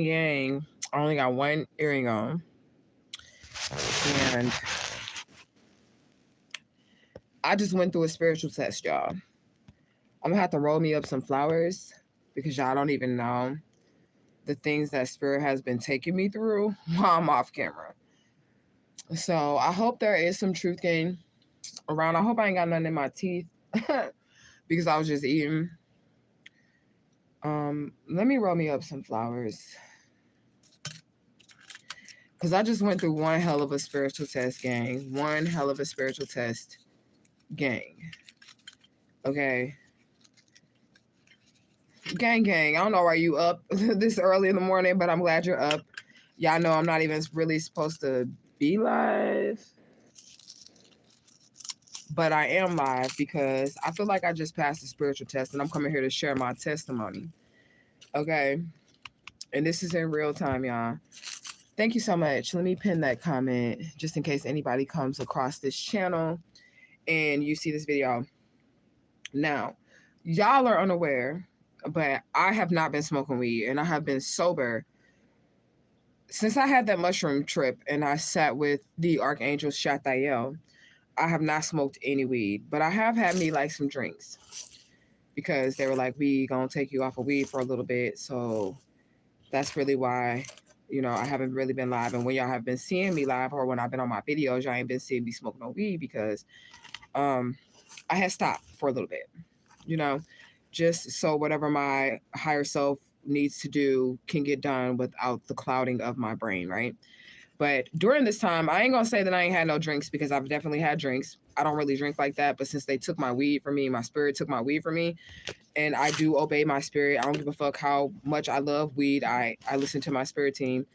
Gang, I only got one earring on, and I just went through a spiritual test, y'all. I'm gonna have to roll me up some flowers because y'all don't even know the things that spirit has been taking me through while I'm off camera. So I hope there is some truth gain around. I hope I ain't got nothing in my teeth because I was just eating. Let me roll me up some flowers because I just went through one hell of a spiritual test, gang. One hell of a spiritual test, gang. Okay. Gang. I don't know why you up this early in the morning, but I'm glad you're up. Y'all know I'm not even really supposed to be live, but I am live because I feel like I just passed the spiritual test and I'm coming here to share my testimony. Okay. And this is in real time, y'all. Thank you so much. Let me pin that comment just in case anybody comes across this channel and you see this video. Now, y'all are unaware, but I have not been smoking weed and I have been sober since I had that mushroom trip and I sat with the archangel Shathael. I have not smoked any weed, but I have had me like some drinks because they were like, we gonna take you off of weed for a little bit. So that's really why, I haven't really been live. And when y'all have been seeing me live or when I've been on my videos, y'all ain't been seeing me smoking no weed because I had stopped for a little bit, just so whatever my higher self needs to do can get done without the clouding of my brain, right? But during this time, I ain't gonna say that I ain't had no drinks because I've definitely had drinks. I don't really drink like that, but since they took my weed from me, my spirit took my weed from me, and I do obey my spirit. I don't give a fuck how much I love weed. I listen to my spirit team.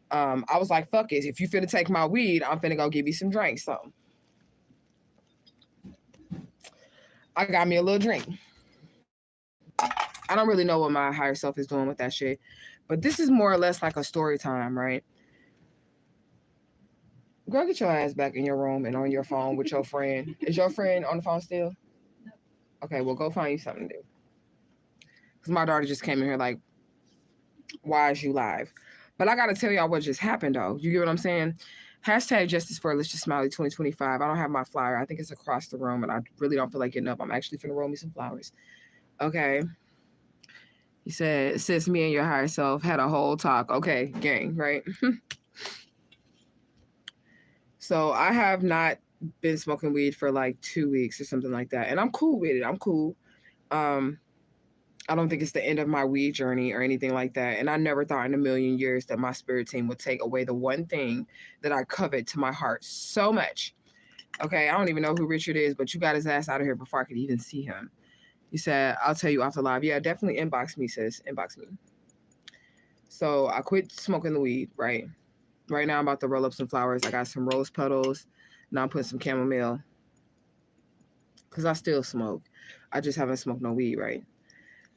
I was like, fuck it. If you finna take my weed, I'm finna go give you some drinks. So I got me a little drink. I don't really know what my higher self is doing with that shit, but this is more or less like a story time, right? Girl, get your ass back in your room and on your phone with your friend. Is your friend on the phone still? Okay, well, go find you something to do. Because my daughter just came in here like, why is you live? But I got to tell y'all what just happened, though. You get what I'm saying? Hashtag Justice for Let's Just Smiley 2025. I don't have my flyer. I think it's across the room, and I really don't feel like getting up. I'm actually finna roll me some flowers. Okay. He said, sis, me and your higher self had a whole talk. Okay, gang, right? So I have not been smoking weed for like 2 weeks or something like that. And I'm cool with it. I'm cool. I don't think it's the end of my weed journey or anything like that. And I never thought in a million years that my spirit team would take away the one thing that I covet to my heart so much. Okay, I don't even know who Richard is, but you got his ass out of here before I could even see him. He said, I'll tell you after live. Yeah, definitely inbox me, sis. Inbox me. So I quit smoking the weed, right? Right now I'm about to roll up some flowers. I got some rose petals. Now I'm putting some chamomile. Because I still smoke. I just haven't smoked no weed, right?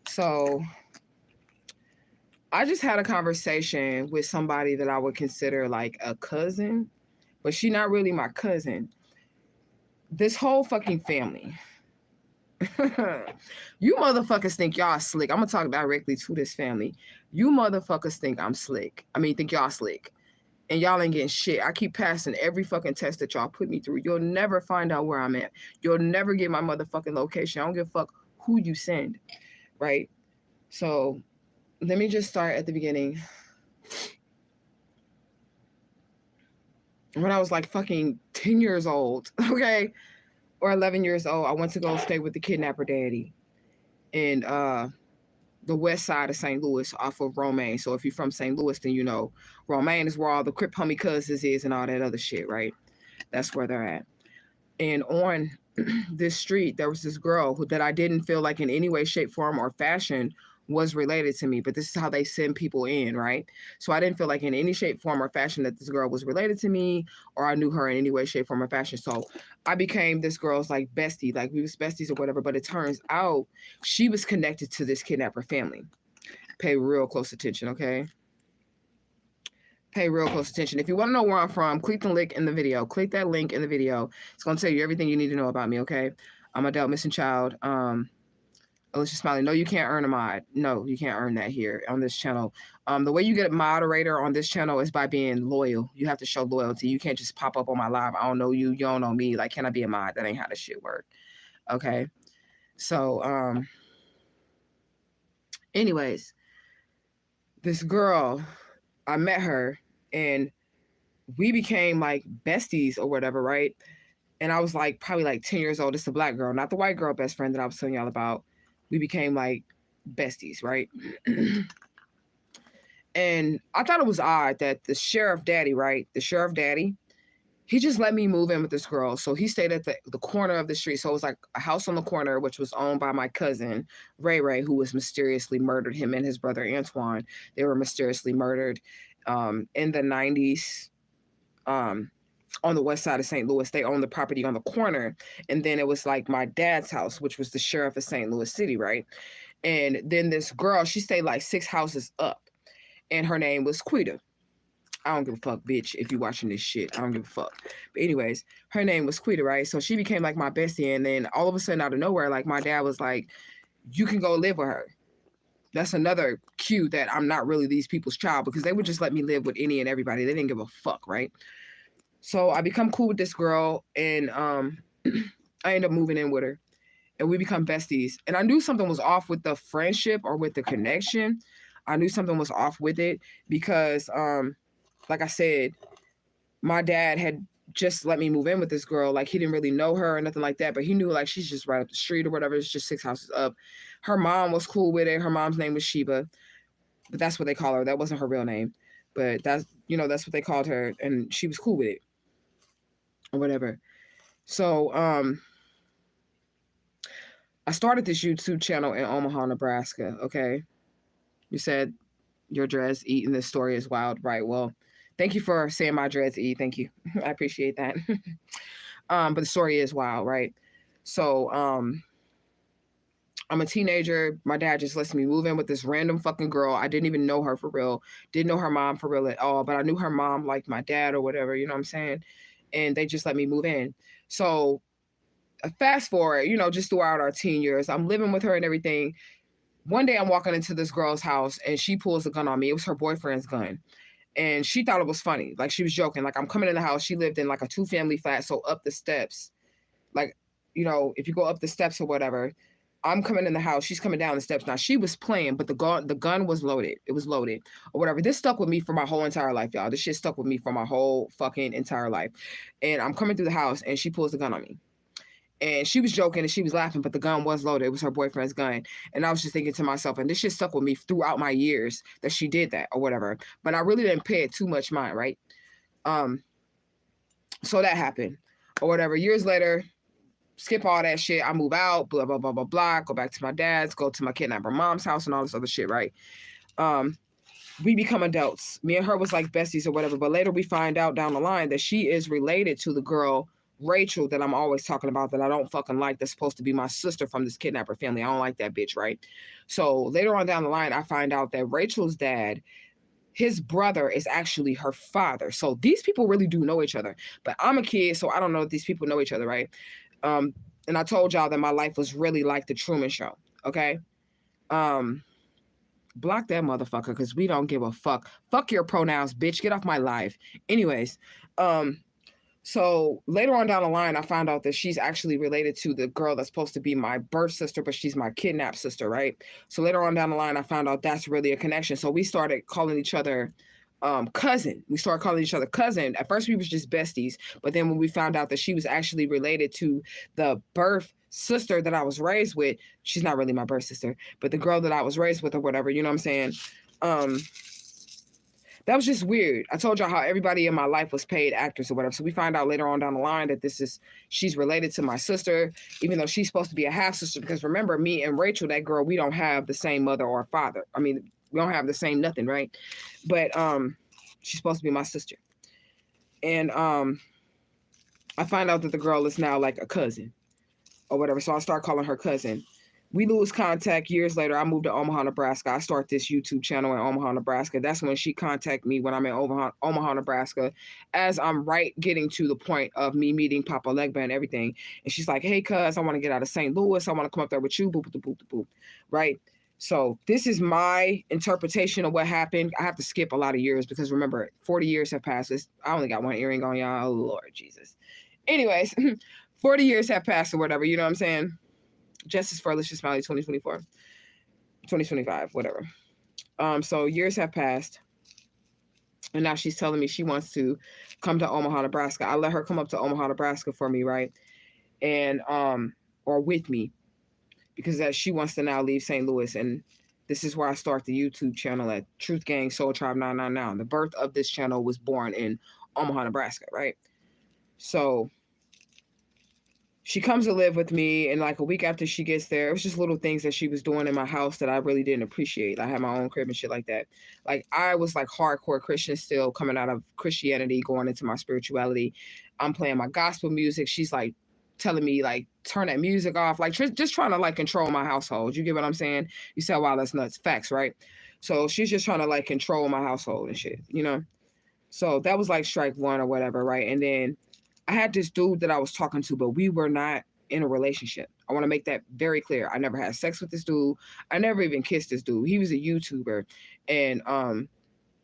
So I just had a conversation with somebody that I would consider like a cousin, but she's not really my cousin. This whole fucking family. You motherfuckers think y'all slick. I'm going to talk directly to this family. You motherfuckers think I'm slick. Think y'all slick. And y'all ain't getting shit. I keep passing every fucking test that y'all put me through. You'll never find out where I'm at. You'll never get my motherfucking location. I don't give a fuck who you send, right? So let me just start at the beginning. When I was like fucking 10 years old, okay, or 11 years old, I went to go stay with the kidnapper daddy in the west side of St. Louis off of Romaine. So if you're from St. Louis, then you know Romaine is where all the Crip Homie Cousins is and all that other shit, right? That's where they're at. And on this street, there was this girl that I didn't feel like in any way, shape, form, or fashion was related to me. But this is how they send people in, right? So I didn't feel like in any shape, form, or fashion that this girl was related to me or I knew her in any way, shape, form, or fashion. So I became this girl's like bestie, like we was besties or whatever. But it turns out she was connected to this kidnapper family. Pay real close attention, okay? Pay real close attention. If you want to know where I'm from, click the link in the video. Click that link in the video. It's going to tell you everything you need to know about me, okay? I'm adult missing child. Alicia Smiley, no, you can't earn a mod. No, you can't earn that here on this channel. The way you get a moderator on this channel is by being loyal. You have to show loyalty. You can't just pop up on my live. I don't know you. You don't know me. Like, can I be a mod? That ain't how this shit work. Okay. So, anyways, this girl, I met her and we became like besties or whatever, right? And I was like probably like 10 years old. It's a black girl, not the white girl best friend that I was telling y'all about. We became like besties, right? And I thought it was odd that the sheriff daddy, right? The sheriff daddy, he just let me move in with this girl. So he stayed at the corner of the street. So it was like a house on the corner, which was owned by my cousin, Ray Ray, who was mysteriously murdered. Him and his brother, Antoine, they were mysteriously murdered in the 90s on the west side of St. Louis. They owned the property on the corner. And then it was like my dad's house, which was the sheriff of St. Louis City, right? And then this girl, she stayed like 6 houses up. And her name was Quita. I don't give a fuck, bitch, if you're watching this shit. I don't give a fuck. But anyways, her name was Quita, right? So she became like my bestie. And then all of a sudden, out of nowhere, like my dad was like, you can go live with her. That's another cue that I'm not really these people's child, because they would just let me live with any and everybody. They didn't give a fuck, right? So I become cool with this girl, and I end up moving in with her. And we become besties. And I knew something was off with the friendship or with the connection. I knew something was off with it because, like I said, my dad had just let me move in with this girl. Like, he didn't really know her or nothing like that, but he knew, like, she's just right up the street or whatever. It's just 6 houses up. Her mom was cool with it. Her mom's name was Sheba, but that's what they call her. That wasn't her real name, but that's what they called her, and she was cool with it or whatever. So, I started this YouTube channel in Omaha, Nebraska, okay? You said your dreads eat and this story is wild, right? Well, thank you for saying my dreads eat. Thank you. I appreciate that. But the story is wild, right? So, I'm a teenager. My dad just lets me move in with this random fucking girl. I didn't even know her for real. Didn't know her mom for real at all, but I knew her mom liked my dad or whatever, you know what I'm saying? And they just let me move in. So, fast forward, just throughout our teen years, I'm living with her and everything. One day I'm walking into this girl's house and she pulls a gun on me. It was her boyfriend's gun. And she thought it was funny. Like, she was joking. Like, I'm coming in the house. She lived in like a 2-family flat. So up the steps, like, if you go up the steps or whatever, I'm coming in the house. She's coming down the steps. Now, she was playing, but the gun was loaded. It was loaded or whatever. This stuck with me for my whole entire life, y'all. This shit stuck with me for my whole fucking entire life. And I'm coming through the house and she pulls the gun on me. And she was joking and she was laughing, but the gun was loaded. It was her boyfriend's gun. And I was just thinking to myself, and this shit stuck with me throughout my years that she did that or whatever. But I really didn't pay it too much mind, right? So that happened or whatever. Years later, skip all that shit. I move out, blah, blah, blah, blah, blah. Go back to my dad's, go to my kidnapper mom's house and all this other shit, right? We become adults. Me and her was like besties or whatever. But later we find out down the line that she is related to the girl Rachel that I'm always talking about that I don't fucking like, that's supposed to be my sister from this kidnapper family. I don't like that bitch, right? So later on down the line, I find out that Rachel's dad, his brother is actually her father. So these people really do know each other. But I'm a kid, so I don't know if these people know each other, right? And I told y'all that my life was really like the Truman Show, okay? Block that motherfucker because we don't give a fuck. Fuck your pronouns, bitch. Get off my live. Anyways, so later on down the line, I found out that she's actually related to the girl that's supposed to be my birth sister, but she's my kidnapped sister, right? So later on down the line, I found out that's really a connection. So we started calling each other cousin. We started calling each other cousin. At first, we was just besties, but then when we found out that she was actually related to the birth sister that I was raised with, she's not really my birth sister, but the girl that I was raised with or whatever, you know what I'm saying? That was just weird. I told y'all how everybody in my life was paid actors or whatever. So we find out later on down the line that she's related to my sister, even though she's supposed to be a half sister. Because remember, me and Rachel, that girl, we don't have the same mother or father. I mean, we don't have the same nothing, right? But she's supposed to be my sister. And I find out that the girl is now like a cousin or whatever. So I start calling her cousin. We lose contact. Years later, I moved to Omaha, Nebraska. I start this YouTube channel in Omaha, Nebraska. That's when she contacted me when I'm in Omaha, Nebraska, as I'm getting to the point of me meeting Papa Legba and everything. And she's like, hey, cuz, I want to get out of St. Louis. I want to come up there with you. Boop, boop, boop, boop, boop. Right? So this is my interpretation of what happened. I have to skip a lot of years because remember, 40 years have passed. I only got one earring on, y'all. Oh, Lord Jesus. Anyways, 40 years have passed or whatever. You know what I'm saying? Justice for Alicia Smiley 2024, 2025, whatever. So years have passed. And now she's telling me she wants to come to Omaha, Nebraska. I let her come up to Omaha, Nebraska for me, right? And or with me, because that she wants to now leave St. Louis. And this is where I start the YouTube channel at Truth Gang Soul Tribe 999. The birth of this channel was born in Omaha, Nebraska, right? So she comes to live with me, and like a week after she gets there, it was just little things that she was doing in my house that I really didn't appreciate. I had my own crib and shit like that. Like I was like hardcore Christian still, coming out of Christianity, going into my spirituality. I'm playing my gospel music. She's like telling me like, turn that music off, like just trying to like control my household. You get what I'm saying? You say, wow, that's nuts. Facts, right? So she's just trying to like control my household and shit, you know? So that was like strike one or whatever, right? And then I had this dude that I was talking to, but we were not in a relationship. I want to make that very clear. I never had sex with this dude. I never even kissed this dude. He was a YouTuber. And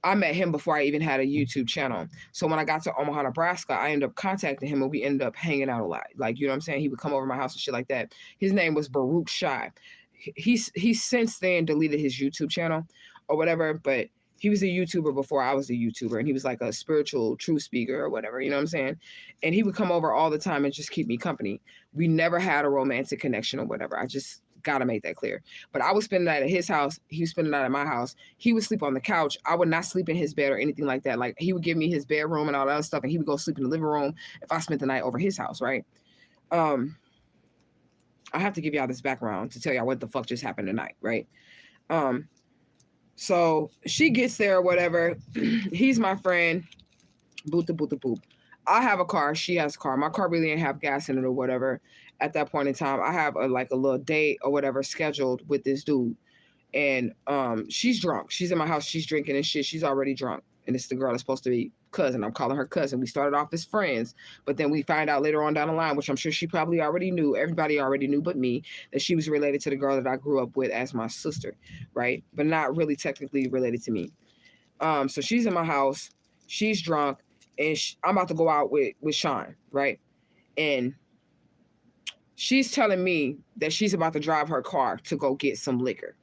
I met him before I even had a YouTube channel. So when I got to Omaha, Nebraska, I ended up contacting him and we ended up hanging out a lot. Like, you know what I'm saying? He would come over to my house and shit like that. His name was Baruch Shai. He's since then deleted his YouTube channel or whatever, but he was a YouTuber before I was a YouTuber, and he was like a spiritual truth speaker or whatever, you know what I'm saying? And he would come over all the time and just keep me company. We never had a romantic connection or whatever. I just got to make that clear. But I was spending the night at his house. He was spending the night at my house. He would sleep on the couch. I would not sleep in his bed or anything like that. Like he would give me his bedroom and all that other stuff, and he would go sleep in the living room if I spent the night over his house, right? I have to give y'all this background to tell y'all what the fuck just happened tonight, right? So she gets there or whatever. He's my friend. Boop, boop, boop. I have a car. She has a car. My car really didn't have gas in it or whatever. At that point in time, I have a little date or whatever scheduled with this dude. And she's drunk. She's in my house. She's drinking and shit. She's already drunk. And it's the girl that's supposed to be cousin. I'm calling her cousin. We started off as friends, but then we find out later on down the line, which I'm sure she probably already knew, everybody already knew but me, that she was related to the girl that I grew up with as my sister, right? But not really technically related to me. So she's in my house. She's drunk. And I'm about to go out with Sean, right? And she's telling me that she's about to drive her car to go get some liquor.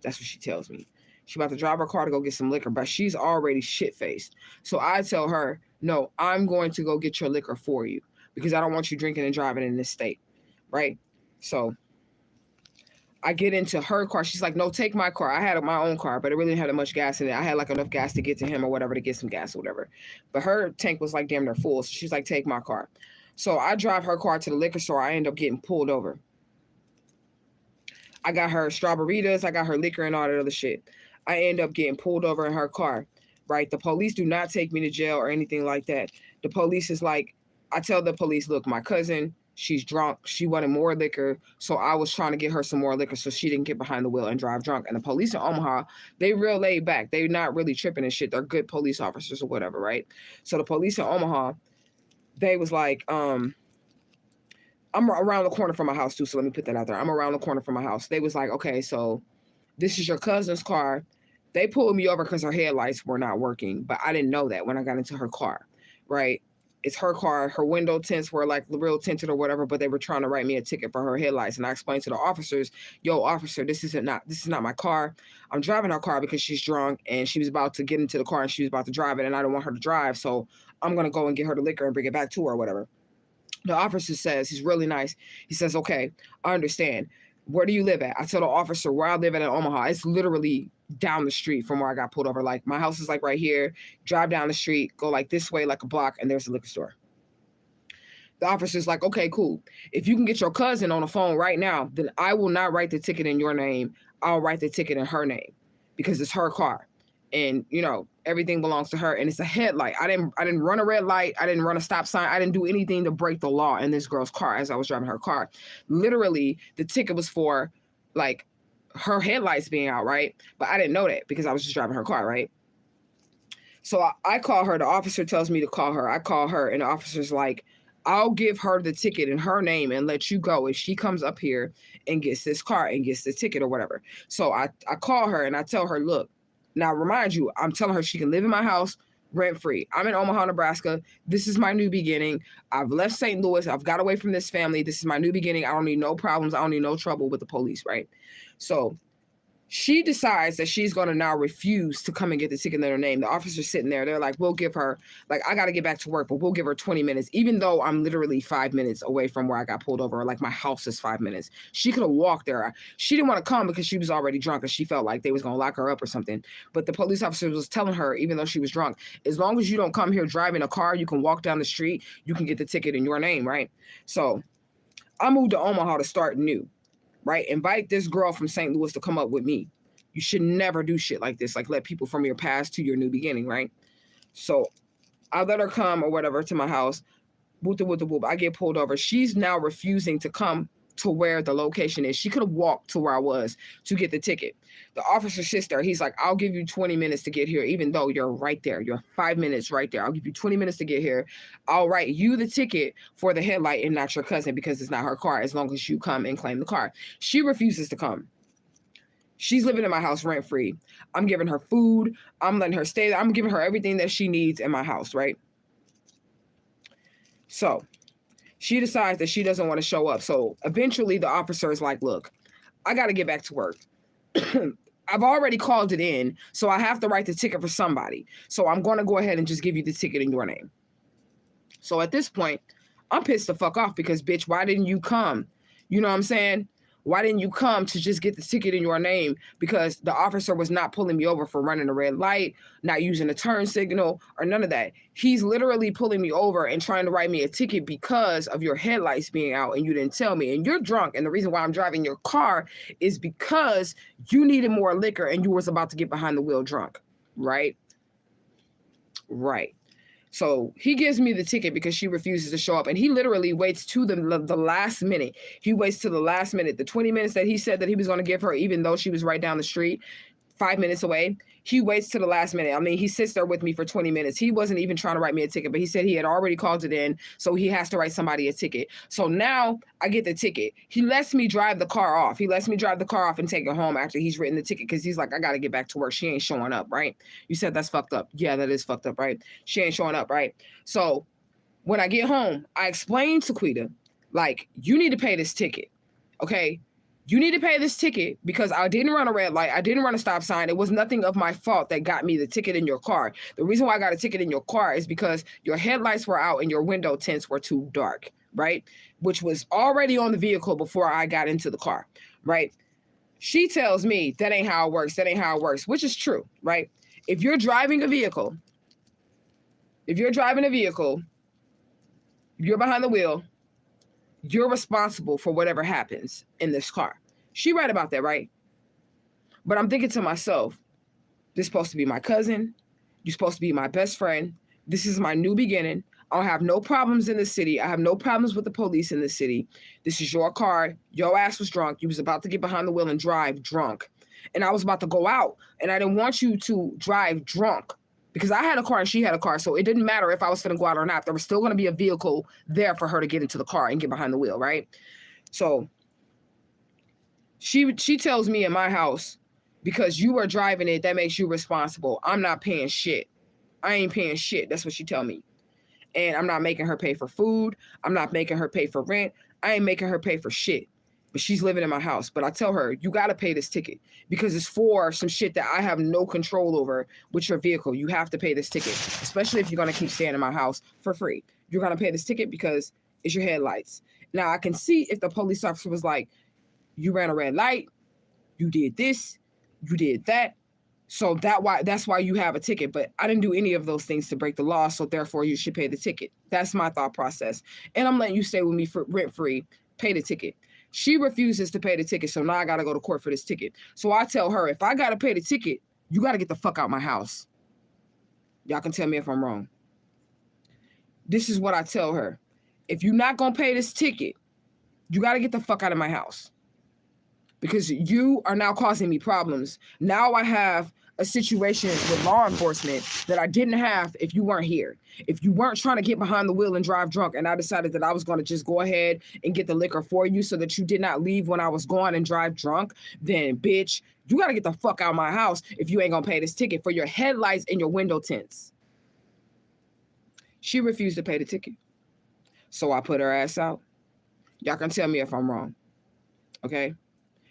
That's what she tells me. She's about to drive her car to go get some liquor, but she's already shit-faced. So I tell her, no, I'm going to go get your liquor for you because I don't want you drinking and driving in this state, right? So I get into her car. She's like, no, take my car. I had my own car, but it really didn't have that much gas in it. I had like enough gas to get to him or whatever, to get some gas or whatever. But her tank was like damn near full. So she's like, take my car. So I drive her car to the liquor store. I end up getting pulled over. I got her strawberries. I got her liquor and all that other shit. I end up getting pulled over in her car, right? The police do not take me to jail or anything like that. The police is like, I tell the police, look, my cousin, she's drunk. She wanted more liquor. So I was trying to get her some more liquor so she didn't get behind the wheel and drive drunk. And the police in Omaha, they real laid back. They're not really tripping and shit. They're good police officers or whatever, right? So the police in Omaha, they was like, I'm around the corner from my house too. So let me put that out there. I'm around the corner from my house. They was like, okay, so this is your cousin's car. They pulled me over because her headlights were not working, but I didn't know that when I got into her car, right? It's her car. Her window tints were like real tinted or whatever, but they were trying to write me a ticket for her headlights. And I explained to the officers, yo, officer, this is not my car. I'm driving her car because she's drunk and she was about to get into the car and she was about to drive it and I don't want her to drive. So I'm going to go and get her the liquor and bring it back to her or whatever. The officer says, he's really nice. He says, okay, I understand. Where do you live at? I tell the officer where I live at in Omaha. It's literally down the street from where I got pulled over. Like my house is like right here. Drive down the street, go like this way, like a block, and there's a liquor store. The officer's like, okay, cool. If you can get your cousin on the phone right now, then I will not write the ticket in your name. I'll write the ticket in her name because it's her car. And, you know, everything belongs to her. And it's a headlight. I didn't run a red light. I didn't run a stop sign. I didn't do anything to break the law in this girl's car as I was driving her car. Literally, the ticket was for like her headlights being out, right? But I didn't know that because I was just driving her car, right? So I call her. The officer tells me to call her. I call her, and the officer's like, I'll give her the ticket in her name and let you go if she comes up here and gets this car and gets the ticket or whatever. So I call her and I tell her, look, now remind you, I'm telling her she can live in my house rent free. I'm in Omaha, Nebraska. This is my new beginning. I've left St. Louis. I've got away from this family. This is my new beginning. I don't need no problems. I don't need no trouble with the police, right? So she decides that she's going to now refuse to come and get the ticket in her name. The officer's sitting there. They're like, we'll give her, like, I got to get back to work, but we'll give her 20 minutes, even though I'm literally 5 minutes away from where I got pulled over. Like, my house is 5 minutes. She could have walked there. She didn't want to come because she was already drunk and she felt like they was going to lock her up or something. But the police officer was telling her, even though she was drunk, as long as you don't come here driving a car, you can walk down the street, you can get the ticket in your name, right? So I moved to Omaha to start new. Right? Invite this girl from St. Louis to come up with me. You should never do shit like this. Like, let people from your past to your new beginning, right? So I let her come or whatever to my house. Boop, the whoop. I get pulled over. She's now refusing to come to where the location is. She could have walked to where I was to get the ticket. The officer sits there. He's like, I'll give you 20 minutes to get here, even though you're right there. You're 5 minutes right there. I'll give you 20 minutes to get here. I'll write you the ticket for the headlight and not your cousin because it's not her car, as long as you come and claim the car. She refuses to come. She's living in my house rent free. I'm giving her food. I'm letting her stay there. I'm giving her everything that she needs in my house, right? So she decides that she doesn't want to show up. So eventually the officer is like, look, I got to get back to work. I've already called it in, so I have to write the ticket for somebody. So I'm going to go ahead and just give you the ticket in your name. So at this point, I'm pissed the fuck off because, bitch, why didn't you come? You know what I'm saying? Why didn't you come to just get the ticket in your name? Because the officer was not pulling me over for running a red light, not using a turn signal, or none of that. He's literally pulling me over and trying to write me a ticket because of your headlights being out and you didn't tell me. And you're drunk. And the reason why I'm driving your car is because you needed more liquor and you was about to get behind the wheel drunk. Right? Right. So he gives me the ticket because she refuses to show up. And he literally waits to the last minute. He waits to the last minute. The 20 minutes that he said that he was going to give her, even though she was right down the street, 5 minutes away, he waits to the last minute. I mean, he sits there with me for 20 minutes. He wasn't even trying to write me a ticket, but he said he had already called it in, so he has to write somebody a ticket. So now I get the ticket. He lets me drive the car off. He lets me drive the car off and take it home after he's written the ticket because he's like, I got to get back to work. She ain't showing up, right? You said that's fucked up. Yeah, that is fucked up, right? She ain't showing up, right? So when I get home, I explain to Quita, like, you need to pay this ticket, okay? You need to pay this ticket because I didn't run a red light. I didn't run a stop sign. It was nothing of my fault that got me the ticket in your car. The reason why I got a ticket in your car is because your headlights were out and your window tints were too dark, right? Which was already on the vehicle before I got into the car, right? She tells me that ain't how it works. That ain't how it works, which is true, right? If you're driving a vehicle, you're behind the wheel, you're responsible for whatever happens in this car. She right about that, right? But I'm thinking to myself, this is supposed to be my cousin. You're supposed to be my best friend. This is my new beginning. I don't have no problems in the city. I have no problems with the police in the city. This is your car. Your ass was drunk. You was about to get behind the wheel and drive drunk. And I was about to go out. And I didn't want you to drive drunk. Because I had a car and she had a car, so it didn't matter if I was going to go out or not. There was still going to be a vehicle there for her to get into the car and get behind the wheel, right? So she tells me in my house, because you are driving it, that makes you responsible. I'm not paying shit. I ain't paying shit. That's what she tell me. And I'm not making her pay for food. I'm not making her pay for rent. I ain't making her pay for shit. But she's living in my house. But I tell her, you got to pay this ticket because it's for some shit that I have no control over with your vehicle. You have to pay this ticket, especially if you're going to keep staying in my house for free. You're going to pay this ticket because it's your headlights. Now, I can see if the police officer was like, you ran a red light, you did this, you did that. So that's why you have a ticket. But I didn't do any of those things to break the law, so therefore you should pay the ticket. That's my thought process. And I'm letting you stay with me for rent-free, pay the ticket. She refuses to pay the ticket, so now I got to go to court for this ticket. So I tell her, if I got to pay the ticket, you got to get the fuck out my house. Y'all can tell me if I'm wrong. This is what I tell her. If you're not going to pay this ticket, you got to get the fuck out of my house. because you are now causing me problems. Now I have a situation with law enforcement that I didn't have if you weren't here. If you weren't trying to get behind the wheel and drive drunk, and I decided that I was going to just go ahead and get the liquor for you so that you did not leave when I was gone and drive drunk, then bitch, you got to get the fuck out of my house if you ain't going to pay this ticket for your headlights and your window tints. She refused to pay the ticket. So I put her ass out. Y'all can tell me if I'm wrong. Okay?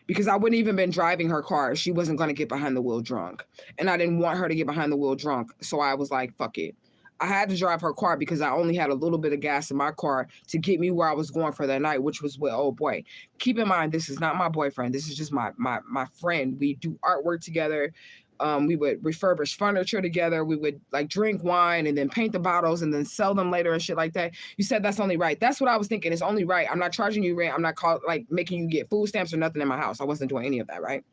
Because I wouldn't even been driving her car. She wasn't going to get behind the wheel drunk. And I didn't want her to get behind the wheel drunk. So I was like, fuck it. I had to drive her car because I only had a little bit of gas in my car to get me where I was going for that night, which was with old boy. Keep in mind, this is not my boyfriend. This is just my friend. We do artwork together. We would refurbish furniture together. We would like drink wine and then paint the bottles and then sell them later and shit like that. You said that's only right. That's what I was thinking. It's only right. I'm not charging you rent. I'm not making you get food stamps or nothing in my house. I wasn't doing any of that, right?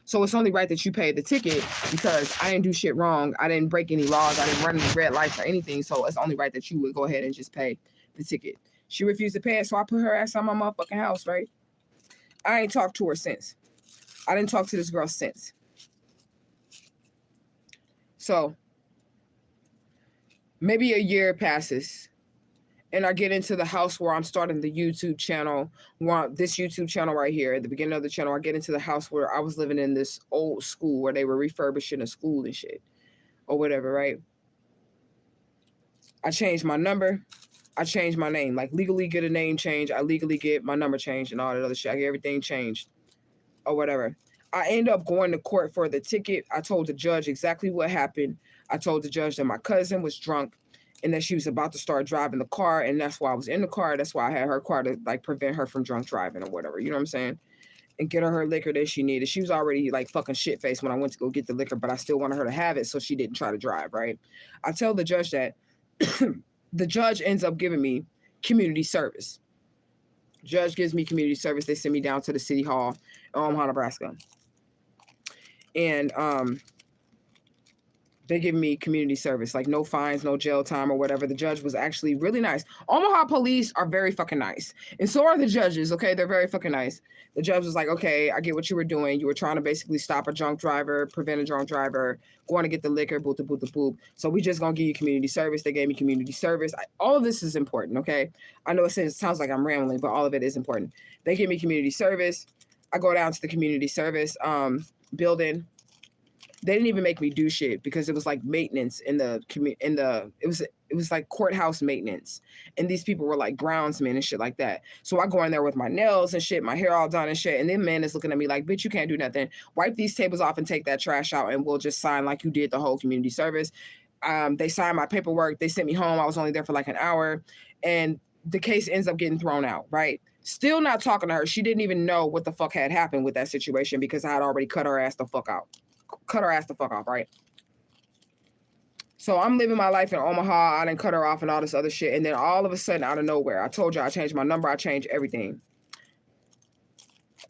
So it's only right that you pay the ticket because I didn't do shit wrong. I didn't break any laws. I didn't run any red lights or anything. So it's only right that you would go ahead and just pay the ticket. She refused to pay it, so I put her ass out my motherfucking house, right? I ain't talked to her since. I didn't talk to this girl since. So maybe a year passes and I get into the house where I'm starting the YouTube channel, this YouTube channel right here. At the beginning of the channel, I get into the house where I was living in this old school where they were refurbishing a school and shit or whatever, right? I changed my number. I changed my name, like legally get a name change. I legally get my number changed and all that other shit. I get everything changed or whatever. I ended up going to court for the ticket. I told the judge exactly what happened. I told the judge that my cousin was drunk and that she was about to start driving the car. And that's why I was in the car. That's why I had her car to like prevent her from drunk driving or whatever. You know what I'm saying? And get her liquor that she needed. She was already like fucking shit-faced when I went to go get the liquor, but I still wanted her to have it so she didn't try to drive, right? I tell the judge that. The judge ends up giving me community service. Judge gives me community service. They send me down to the city hall in Omaha, Nebraska. And they give me community service, like no fines, no jail time or whatever. The judge was actually really nice. Omaha police are very fucking nice. And so are the judges, okay? They're very fucking nice. The judge was like, okay, I get what you were doing. You were trying to basically stop a drunk driver, prevent a drunk driver, going to get the liquor, boop, boop, boop, boop. So we just going to give you community service. They gave me community service. All of this is important, okay? I know it sounds like I'm rambling, but all of it is important. They give me community service. I go down to the community service building. They didn't even make me do shit because it was like maintenance it was like courthouse maintenance. And these people were like groundsmen and shit like that. So I go in there with my nails and shit, my hair all done and shit. And then man is looking at me like, bitch, you can't do nothing. Wipe these tables off and take that trash out and we'll just sign like you did the whole community service. They signed my paperwork. They sent me home. I was only there for like an hour. And the case ends up getting thrown out, right? Still not talking to her. She didn't even know what the fuck had happened with that situation because I had already cut her ass the fuck out. Cut her ass the fuck off, right? So I'm living my life in Omaha. I didn't cut her off and all this other shit. And then all of a sudden, out of nowhere, I told you I changed my number. I changed everything.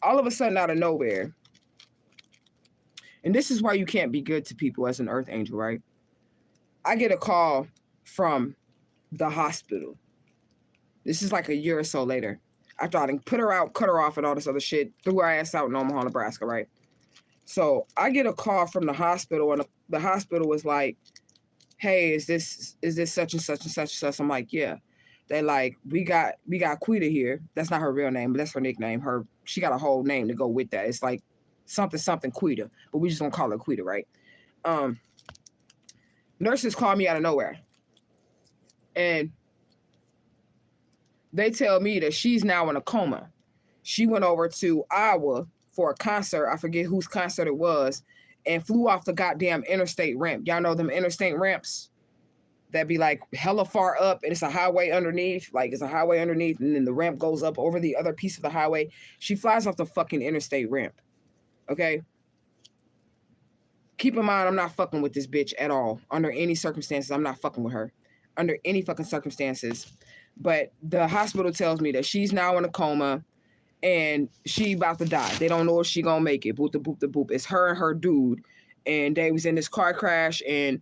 All of a sudden, out of nowhere. And this is why you can't be good to people as an earth angel, right? I get a call from the hospital. This is like a year or so later. After I done put her out, cut her off and all this other shit, threw her ass out in Omaha, Nebraska, right? So I get a call from the hospital and the hospital was like, hey, is this such and such and such and such? I'm like, yeah. They like, we got Quita here. That's not her real name, but that's her nickname. She got a whole name to go with that. It's like something Quita, but we just gonna call her Quita, right? Nurses call me out of nowhere. And they tell me that she's now in a coma. She went over to Iowa for a concert. I forget whose concert it was, and flew off the goddamn interstate ramp. Y'all know them interstate ramps that be like hella far up and it's a highway underneath, like it's a highway underneath and then the ramp goes up over the other piece of the highway. She flies off the fucking interstate ramp. Okay? Keep in mind, I'm not fucking with this bitch at all. Under any circumstances, I'm not fucking with her. Under any fucking circumstances. But the hospital tells me that she's now in a coma and she about to die. They don't know if she gonna make it. Boop, the boop, the boop. It's her and her dude. And they was in this car crash and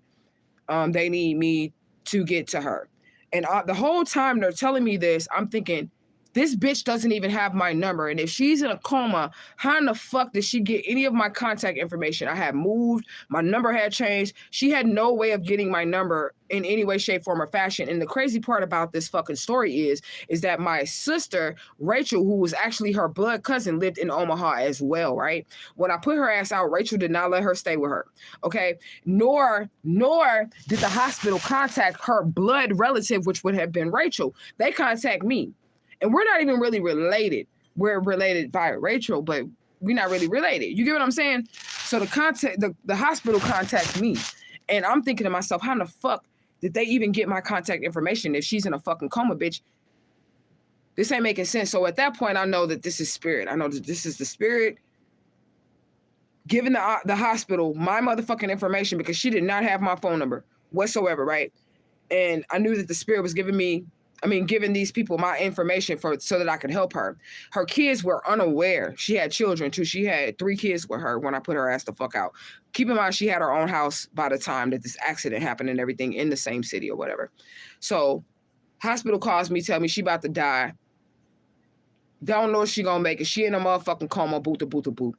they need me to get to her. And the whole time they're telling me this, I'm thinking, This bitch doesn't even have my number. And if she's in a coma, how in the fuck did she get any of my contact information? I had moved. My number had changed. She had no way of getting my number in any way, shape, form, or fashion. And the crazy part about this fucking story is that my sister, Rachel, who was actually her blood cousin, lived in Omaha as well, right? When I put her ass out, Rachel did not let her stay with her, okay? Nor did the hospital contact her blood relative, which would have been Rachel. They contact me. And we're not even really related. We're related via Rachel, but we're not really related. You get what I'm saying? So the hospital contacts me. And I'm thinking to myself, how in the fuck did they even get my contact information if she's in a fucking coma, bitch? This ain't making sense. So at that point, I know that this is spirit. I know that this is the spirit giving the hospital my motherfucking information because she did not have my phone number whatsoever, right? And I knew that the spirit was giving these people my information so that I could help her. Her kids were unaware. She had children too. She had 3 kids with her when I put her ass the fuck out. Keep in mind, she had her own house by the time that this accident happened and everything in the same city or whatever. So hospital calls me, tell me she about to die. Don't know if she gonna make it. She in a motherfucking coma, boot to boot to boot.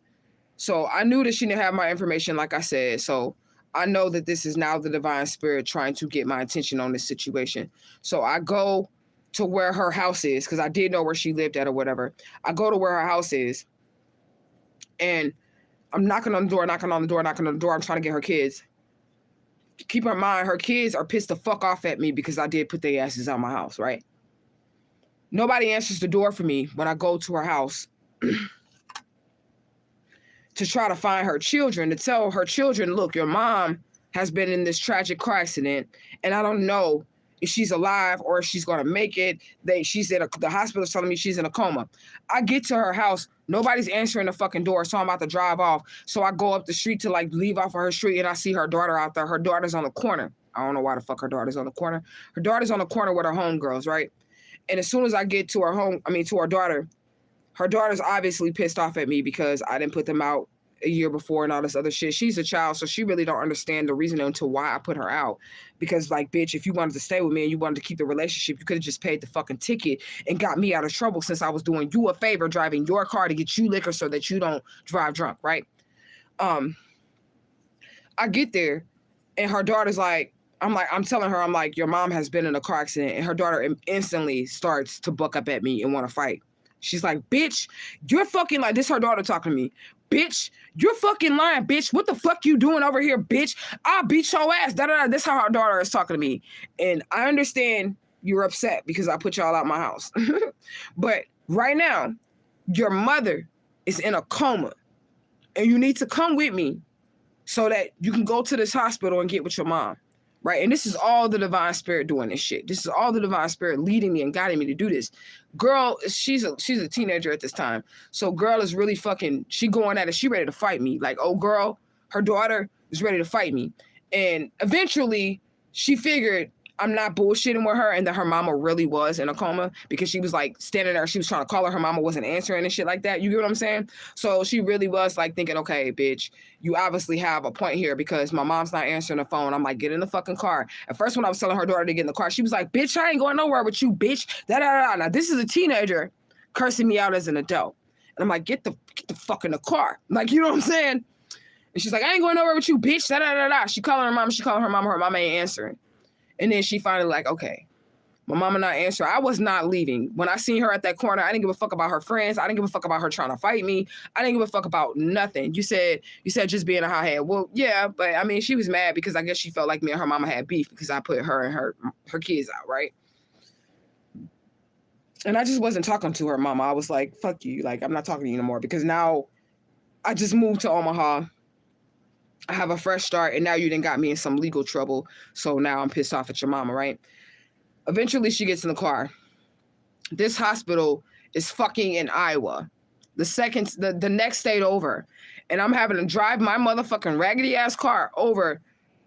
So I knew that she didn't have my information, like I said. So I know that this is now the divine spirit trying to get my attention on this situation. So I go to where her house is because I did know where she lived at or whatever. I go to where her house is and I'm knocking on the door. I'm trying to get her kids. Keep in mind, her kids are pissed the fuck off at me because I did put their asses out my house, right? Nobody answers the door for me when I go to her house to try to find her children, to tell her children, look, your mom has been in this tragic car accident, and I don't know if she's alive or if she's going to make it. The hospital's telling me she's in a coma. I get to her house. Nobody's answering the fucking door, so I'm about to drive off. So I go up the street to leave off of her street, and I see her daughter out there. Her daughter's on the corner. I don't know why the fuck her daughter's on the corner. Her daughter's on the corner with her homegirls, right? And as soon as I get to her daughter, her daughter's obviously pissed off at me because I didn't put them out a year before and all this other shit. She's a child, so she really don't understand the reason into why I put her out. Because, bitch, if you wanted to stay with me and you wanted to keep the relationship, you could have just paid the fucking ticket and got me out of trouble since I was doing you a favor driving your car to get you liquor so that you don't drive drunk, right? I get there and her daughter's I'm telling her, your mom has been in a car accident, and her daughter instantly starts to buck up at me and want to fight. She's like, bitch, you're fucking this her daughter talking to me. Bitch, you're fucking lying, bitch. What the fuck you doing over here, bitch? I'll beat your ass. That's how her daughter is talking to me. And I understand you're upset because I put y'all out my house. But right now, your mother is in a coma. And you need to come with me so that you can go to this hospital and get with your mom. Right? And this is all the divine spirit doing this shit. This is all the divine spirit leading me and guiding me to do this. Girl, she's a teenager at this time. So girl is really she going at it. She ready to fight me. Girl, her daughter is ready to fight me. And eventually she figured I'm not bullshitting with her and that her mama really was in a coma because she was standing there. She was trying to call her. Her mama wasn't answering and shit like that. You get what I'm saying? So she really was thinking, okay, bitch, you obviously have a point here because my mom's not answering the phone. I'm get in the fucking car. At first when I was telling her daughter to get in the car, she was like, bitch, I ain't going nowhere with you, bitch. Now this is a teenager cursing me out as an adult. And I'm like, get the fuck in the car. You know what I'm saying? And she's like, I ain't going nowhere with you, bitch. She calling her mama. Her mama ain't answering. And then she finally okay, my mama not answering. I was not leaving. When I seen her at that corner, I didn't give a fuck about her friends. I didn't give a fuck about her trying to fight me. I didn't give a fuck about nothing. You said just being a hothead. Well, yeah, but she was mad because I guess she felt like me and her mama had beef because I put her and her kids out, right? And I just wasn't talking to her mama. I was like, fuck you. I'm not talking to you no more because now I just moved to Omaha. I have a fresh start, and now you done got me in some legal trouble, so now I'm pissed off at your mama, right? Eventually, she gets in the car. This hospital is fucking in Iowa, the next state over, and I'm having to drive my motherfucking raggedy-ass car over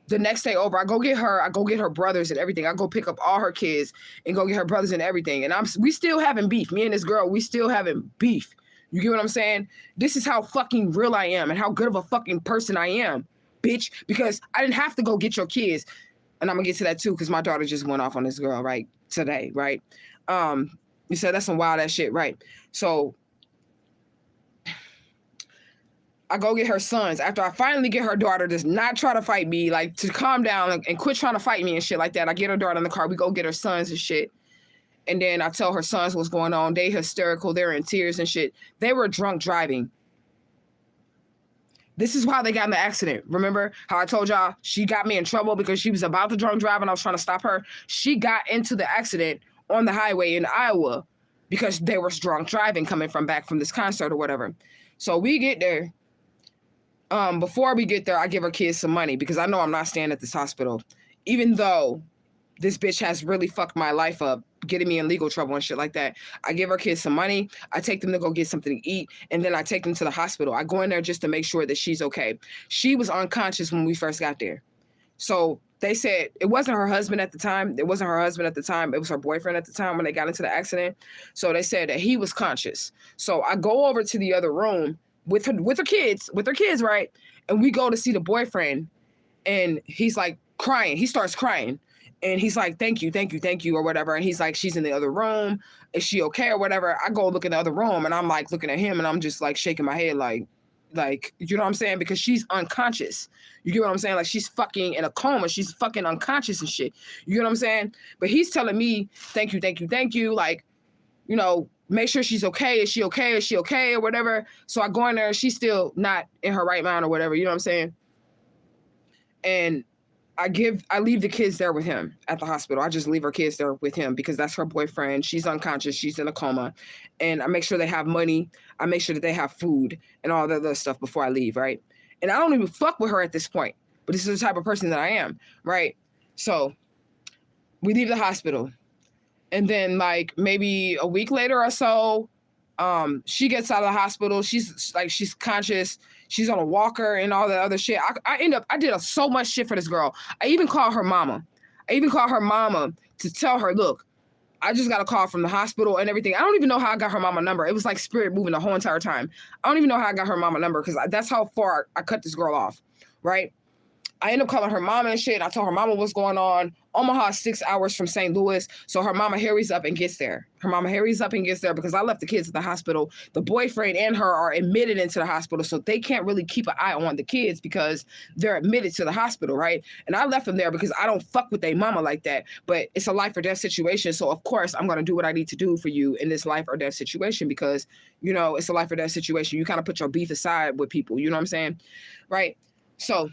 the next day over. I go get her brothers and everything. I go pick up all her kids and go get her brothers and everything, and we still having beef. Me and this girl, we still having beef. You get what I'm saying? This is how fucking real I am and how good of a fucking person I am, bitch, because I didn't have to go get your kids. And I'm going to get to that too because my daughter just went off on this girl, right, today, right? You said that's some wild ass shit, right? So I go get her sons after I finally get her daughter to not try to fight me, like to calm down and quit trying to fight me and shit like that. I get her daughter in the car. We go get her sons and shit. And then I tell her sons what's going on. They hysterical. They're in tears and shit. They were drunk driving. This is why they got in the accident. Remember how I told y'all she got me in trouble because she was about to drunk drive and I was trying to stop her? She got into the accident on the highway in Iowa because they were drunk driving coming back from this concert or whatever. So we get there. Before we get there, I give her kids some money because I know I'm not staying at this hospital, even though this bitch has really fucked my life up, getting me in legal trouble and shit like that. I give her kids some money. I take them to go get something to eat, and then I take them to the hospital. I go in there just to make sure that she's okay. She was unconscious when we first got there. So they said it wasn't her husband at the time. It wasn't her husband at the time. It was her boyfriend at the time when they got into the accident. So they said that he was conscious. So I go over to the other room with her kids, right? And we go to see the boyfriend, and he's like crying. He starts crying. And he's like, thank you, or whatever. And he's like, she's in the other room. Is she okay, or whatever? I go look in the other room, and I'm like looking at him, and I'm just like shaking my head, like, you know what I'm saying? Because she's unconscious. You get what I'm saying? Like, she's fucking in a coma. She's fucking unconscious and shit. You get what I'm saying? But he's telling me, thank you. Like, you know, make sure she's okay. Is she okay, or whatever? So I go in there, and she's still not in her right mind or whatever. You know what I'm saying? And I leave the kids there with him at the hospital. I just leave her kids there with him because that's her boyfriend. She's unconscious. She's in a coma. And I make sure they have money. I make sure that they have food and all that other stuff before I leave, right? And I don't even fuck with her at this point. But this is the type of person that I am, right? So we leave the hospital. And then like maybe a week later or so, she gets out of the hospital. She's conscious. She's on a walker and all that other shit. I did so much shit for this girl. I even called her mama. To tell her, look, I just got a call from the hospital and everything. I don't even know how I got her mama number. It was like spirit moving the whole entire time. I don't even know how I got her mama number because that's how far I cut this girl off, right? I ended up calling her mama and shit. I told her mama what's going on. Omaha is 6 hours from St. Louis. So her mama hurries up and gets there. Because I left the kids at the hospital. The boyfriend and her are admitted into the hospital. So they can't really keep an eye on the kids because they're admitted to the hospital, right? And I left them there because I don't fuck with their mama like that. But it's a life or death situation. So of course I'm going to do what I need to do for you in this life or death situation because, you know, it's a life or death situation. You kind of put your beef aside with people. You know what I'm saying? Right? So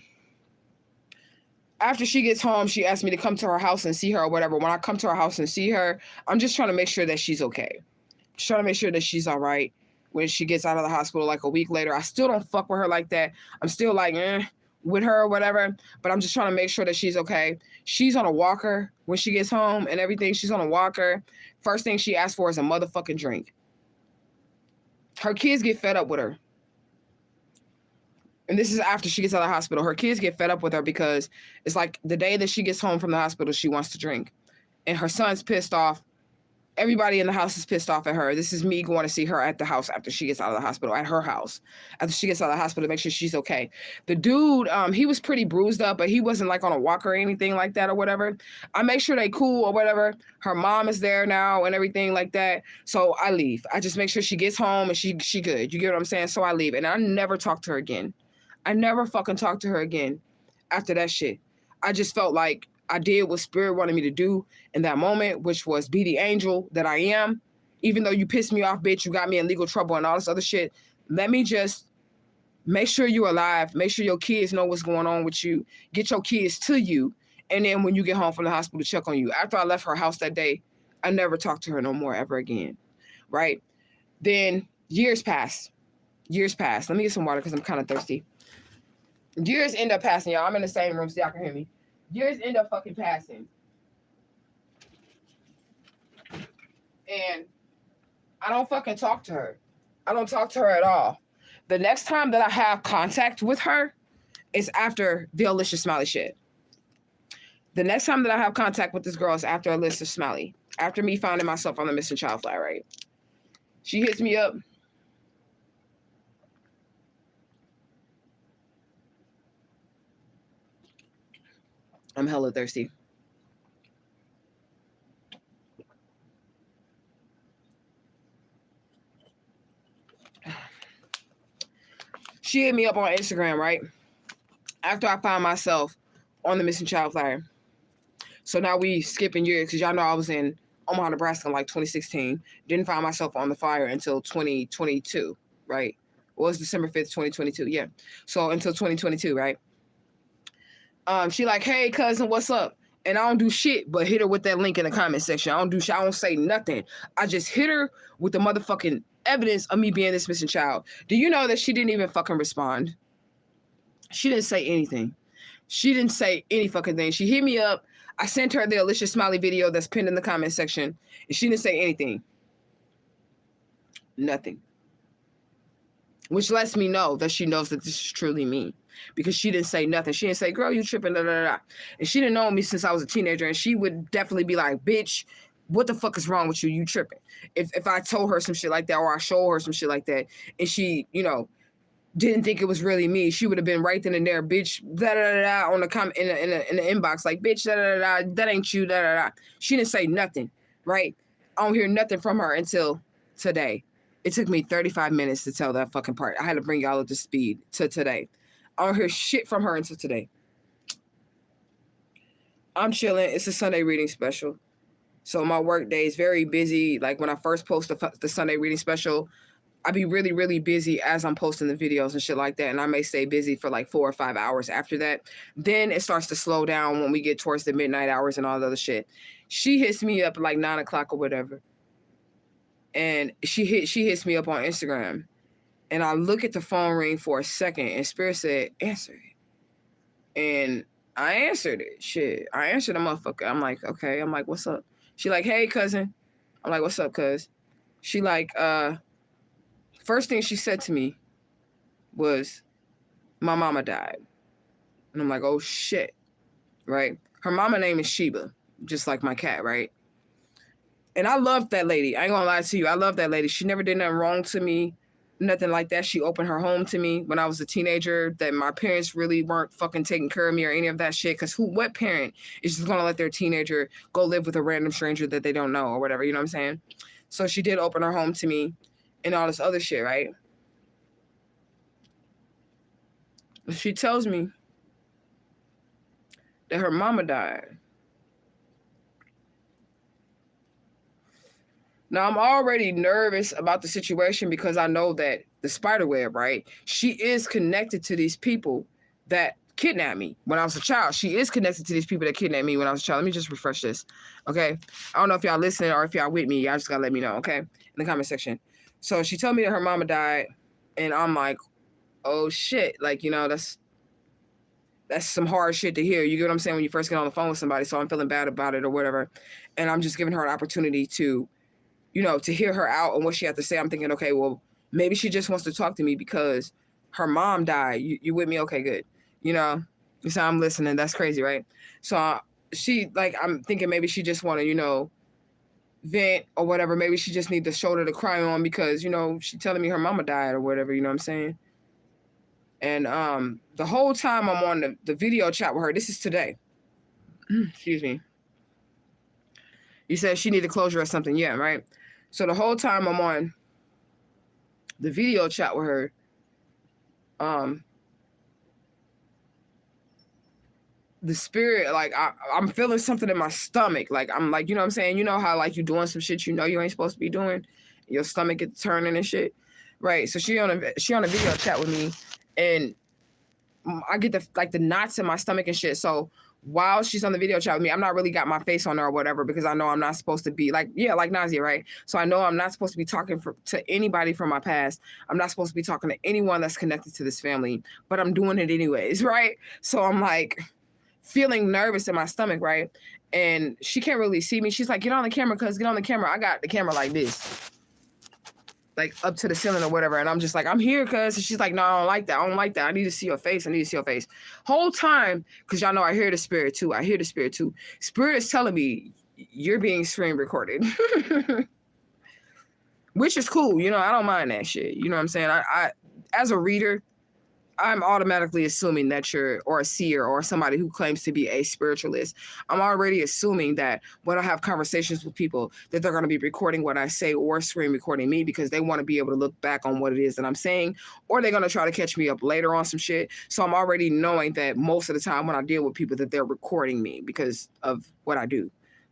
after she gets home, she asked me to come to her house and see her or whatever. When I come to her house and see her, I'm just trying to make sure that she's okay. Just trying to make sure that she's all right. When she gets out of the hospital like a week later, I still don't fuck with her like that. I'm still like, with her or whatever. But I'm just trying to make sure that she's okay. She's on a walker when she gets home and everything. She's on a walker. First thing she asks for is a motherfucking drink. Her kids get fed up with her. And this is after she gets out of the hospital. Her kids get fed up with her because it's like the day that she gets home from the hospital, she wants to drink. And her son's pissed off. Everybody in the house is pissed off at her. This is me going to see her at the house after she gets out of the hospital, at her house. After she gets out of the hospital to make sure she's okay. The dude, he was pretty bruised up, but he wasn't like on a walker or anything like that or whatever. I make sure they cool or whatever. Her mom is there now and everything like that. So I leave. I just make sure she gets home and she good. You get what I'm saying? So I leave. And I never talk to her again. I never fucking talked to her again after that shit. I just felt like I did what Spirit wanted me to do in that moment, which was be the angel that I am. Even though you pissed me off, bitch, you got me in legal trouble and all this other shit. Let me just make sure you're alive. Make sure your kids know what's going on with you. Get your kids to you. And then when you get home from the hospital, check on you. After I left her house that day, I never talked to her no more ever again. Right? Then years passed. Let me get some water because I'm kind of thirsty. Years end up passing, y'all. I'm in the same room so y'all can hear me. Years end up fucking passing. And I don't fucking talk to her. I don't talk to her at all. The next time that I have contact with her is after the Alicia Smiley shit. The next time that I have contact with this girl is after Alicia Smiley. After me finding myself on the missing child flat, right? She hits me up. I'm hella thirsty. She hit me up on Instagram, right? After I found myself on the missing child flyer. So now we skipping years because y'all know I was in Omaha, Nebraska in like 2016. Didn't find myself on the flyer until 2022, right? It was December 5th, 2022. Yeah. So until 2022, right? She like, hey, cousin, what's up? And I don't do shit but hit her with that link in the comment section. I don't do shit. I don't say nothing. I just hit her with the motherfucking evidence of me being this missing child. Do you know that she didn't even fucking respond? She didn't say anything. She didn't say any fucking thing. She hit me up. I sent her the Alicia Smiley video that's pinned in the comment section, and she didn't say anything. Nothing. Which lets me know that she knows that this is truly me, because she didn't say nothing. She didn't say, girl, you tripping, da, da, da. And she didn't know me since I was a teenager, and she would definitely be like, bitch, what the fuck is wrong with you? You tripping. If I told her some shit like that, or I showed her some shit like that, and she, you know, didn't think it was really me, she would have been right then and there, bitch, da da da da, on the comment in the inbox, like, bitch, da da da da, that ain't you, da da da. She didn't say nothing, right? I don't hear nothing from her until today. It took me 35 minutes to tell that fucking part. I had to bring y'all up to speed to today. I don't hear shit from her until today. I'm chilling. It's a Sunday reading special, so my work day is very busy. Like when I first post the Sunday reading special, I be really, really busy as I'm posting the videos and shit like that. And I may stay busy for like 4 or 5 hours after that. Then it starts to slow down when we get towards the midnight hours and all the other shit. She hits me up at like 9 o'clock or whatever. And she hits me up on Instagram. And I look at the phone ring for a second, and Spirit said, answer it. And I answered it. Shit. I answered the motherfucker. I'm like, okay. I'm like, what's up? She like, hey, cousin. I'm like, what's up, cuz? She like, first thing she said to me was, my mama died. And I'm like, oh shit, right? Her mama name is Sheba, just like my cat, right? And I loved that lady. I ain't gonna lie to you. I love that lady. She never did nothing wrong to me, nothing like that. She opened her home to me when I was a teenager, that my parents really weren't fucking taking care of me or any of that shit. Because what parent is just gonna let their teenager go live with a random stranger that they don't know or whatever, you know what I'm saying? So she did open her home to me and all this other shit, right? She tells me that her mama died. Now, I'm already nervous about the situation because I know that the spider web, right? She is connected to these people that kidnapped me when I was a child. She is connected to these people that kidnapped me when I was a child. Let me just refresh this, okay? I don't know if y'all listening or if y'all with me. Y'all just gotta let me know, okay? In the comment section. So she told me that her mama died, and I'm like, oh shit. Like, you know, that's some hard shit to hear. You get what I'm saying? When you first get on the phone with somebody. So I'm feeling bad about it or whatever. And I'm just giving her an opportunity to, you know, to hear her out and what she had to say. I'm thinking, okay, well, maybe she just wants to talk to me because her mom died. You with me? Okay, good. You know, so I'm listening. That's crazy, right? So she, like, I'm thinking maybe she just want to, you know, vent or whatever. Maybe she just need the shoulder to cry on because, you know, she telling me her mama died or whatever, you know what I'm saying? And the whole time I'm on the video chat with her, this is today. Excuse me. You said she needed closure or something. Yeah, right? So the whole time I'm on the video chat with her, the spirit, like, I'm feeling something in my stomach. Like, I'm like, you know what I'm saying? You know how, like, you doing some shit you know you ain't supposed to be doing? Your stomach gets turning and shit. Right? So she on a video chat with me, and I get the knots in my stomach and shit. So while she's on the video chat with me, I'm not really got my face on her or whatever because I know I'm not supposed to be like Nazia, right? So I know I'm not supposed to be talking to anybody from my past. I'm not supposed to be talking to anyone that's connected to this family, but I'm doing it anyways, right? So I'm like feeling nervous in my stomach, right? And she can't really see me. She's like, get on the camera, cuz, get on the camera. I got the camera like this, like up to the ceiling or whatever. And I'm just like, I'm here, cuz. And she's like, no, I don't like that. I don't like that. I need to see your face. I need to see your face. Whole time, because y'all know I hear the spirit too. I hear the spirit too. Spirit is telling me you're being screen recorded. Which is cool. You know, I don't mind that shit. You know what I'm saying? I as a reader, I'm automatically assuming that you're, or a seer, or somebody who claims to be a spiritualist. I'm already assuming that when I have conversations with people, that they're going to be recording what I say or screen recording me, because they want to be able to look back on what it is that I'm saying, or they're going to try to catch me up later on some shit. So I'm already knowing that most of the time when I deal with people, that they're recording me because of what I do.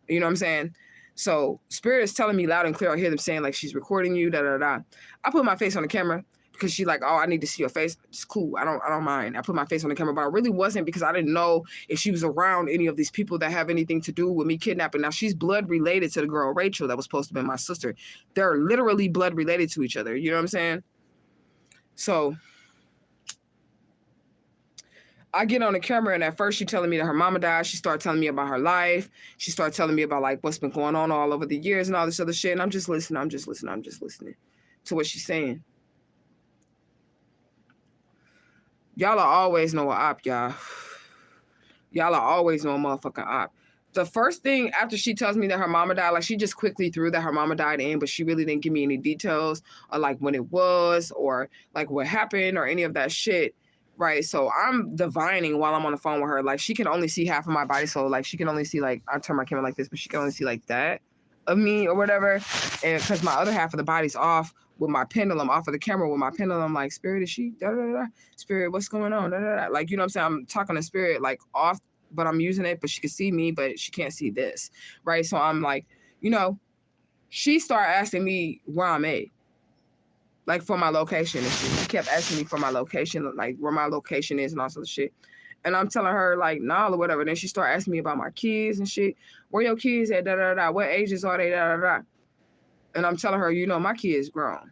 You know what I'm saying? So Spirit is telling me loud and clear. I hear them saying like, she's recording you, da da da. I put my face on the camera because she like, oh, I need to see your face. It's cool. I don't mind. I put my face on the camera, but I really wasn't, because I didn't know if she was around any of these people that have anything to do with me kidnapping. Now, she's blood related to the girl Rachel that was supposed to be my sister. They're literally blood related to each other. You know what I'm saying? So I get on the camera, and at first she's telling me that her mama died. She started telling me about her life. She started telling me about like what's been going on all over the years and all this other shit. And I'm just listening. I'm just listening to what she's saying. Y'all are always know a op, y'all. Y'all are always know a motherfucking op. The first thing after she tells me that her mama died, like she just quickly threw that her mama died in, but she really didn't give me any details or like when it was or like what happened or any of that shit. Right. So I'm divining while I'm on the phone with her. Like she can only see half of my body. So like she can only see like, I turn my camera like this, but she can only see like that of me or whatever. And because my other half of the body's off with my pendulum, off of the camera with my pendulum, like, Spirit, is she? Da, da, da, da. Spirit, what's going on? Da, da, da. Like, you know what I'm saying? I'm talking to Spirit like off, but I'm using it, but she can see me, but she can't see this. Right. So I'm like, you know, she started asking me where I'm at. Like for my location and shit. She kept asking me for my location, like where my location is and all sorts of shit. And I'm telling her like, nah, or whatever. Then she started asking me about my kids and shit. Where your kids at? Da, da, da, da. What ages are they? Da, da, da. And I'm telling her, you know, my kids grown.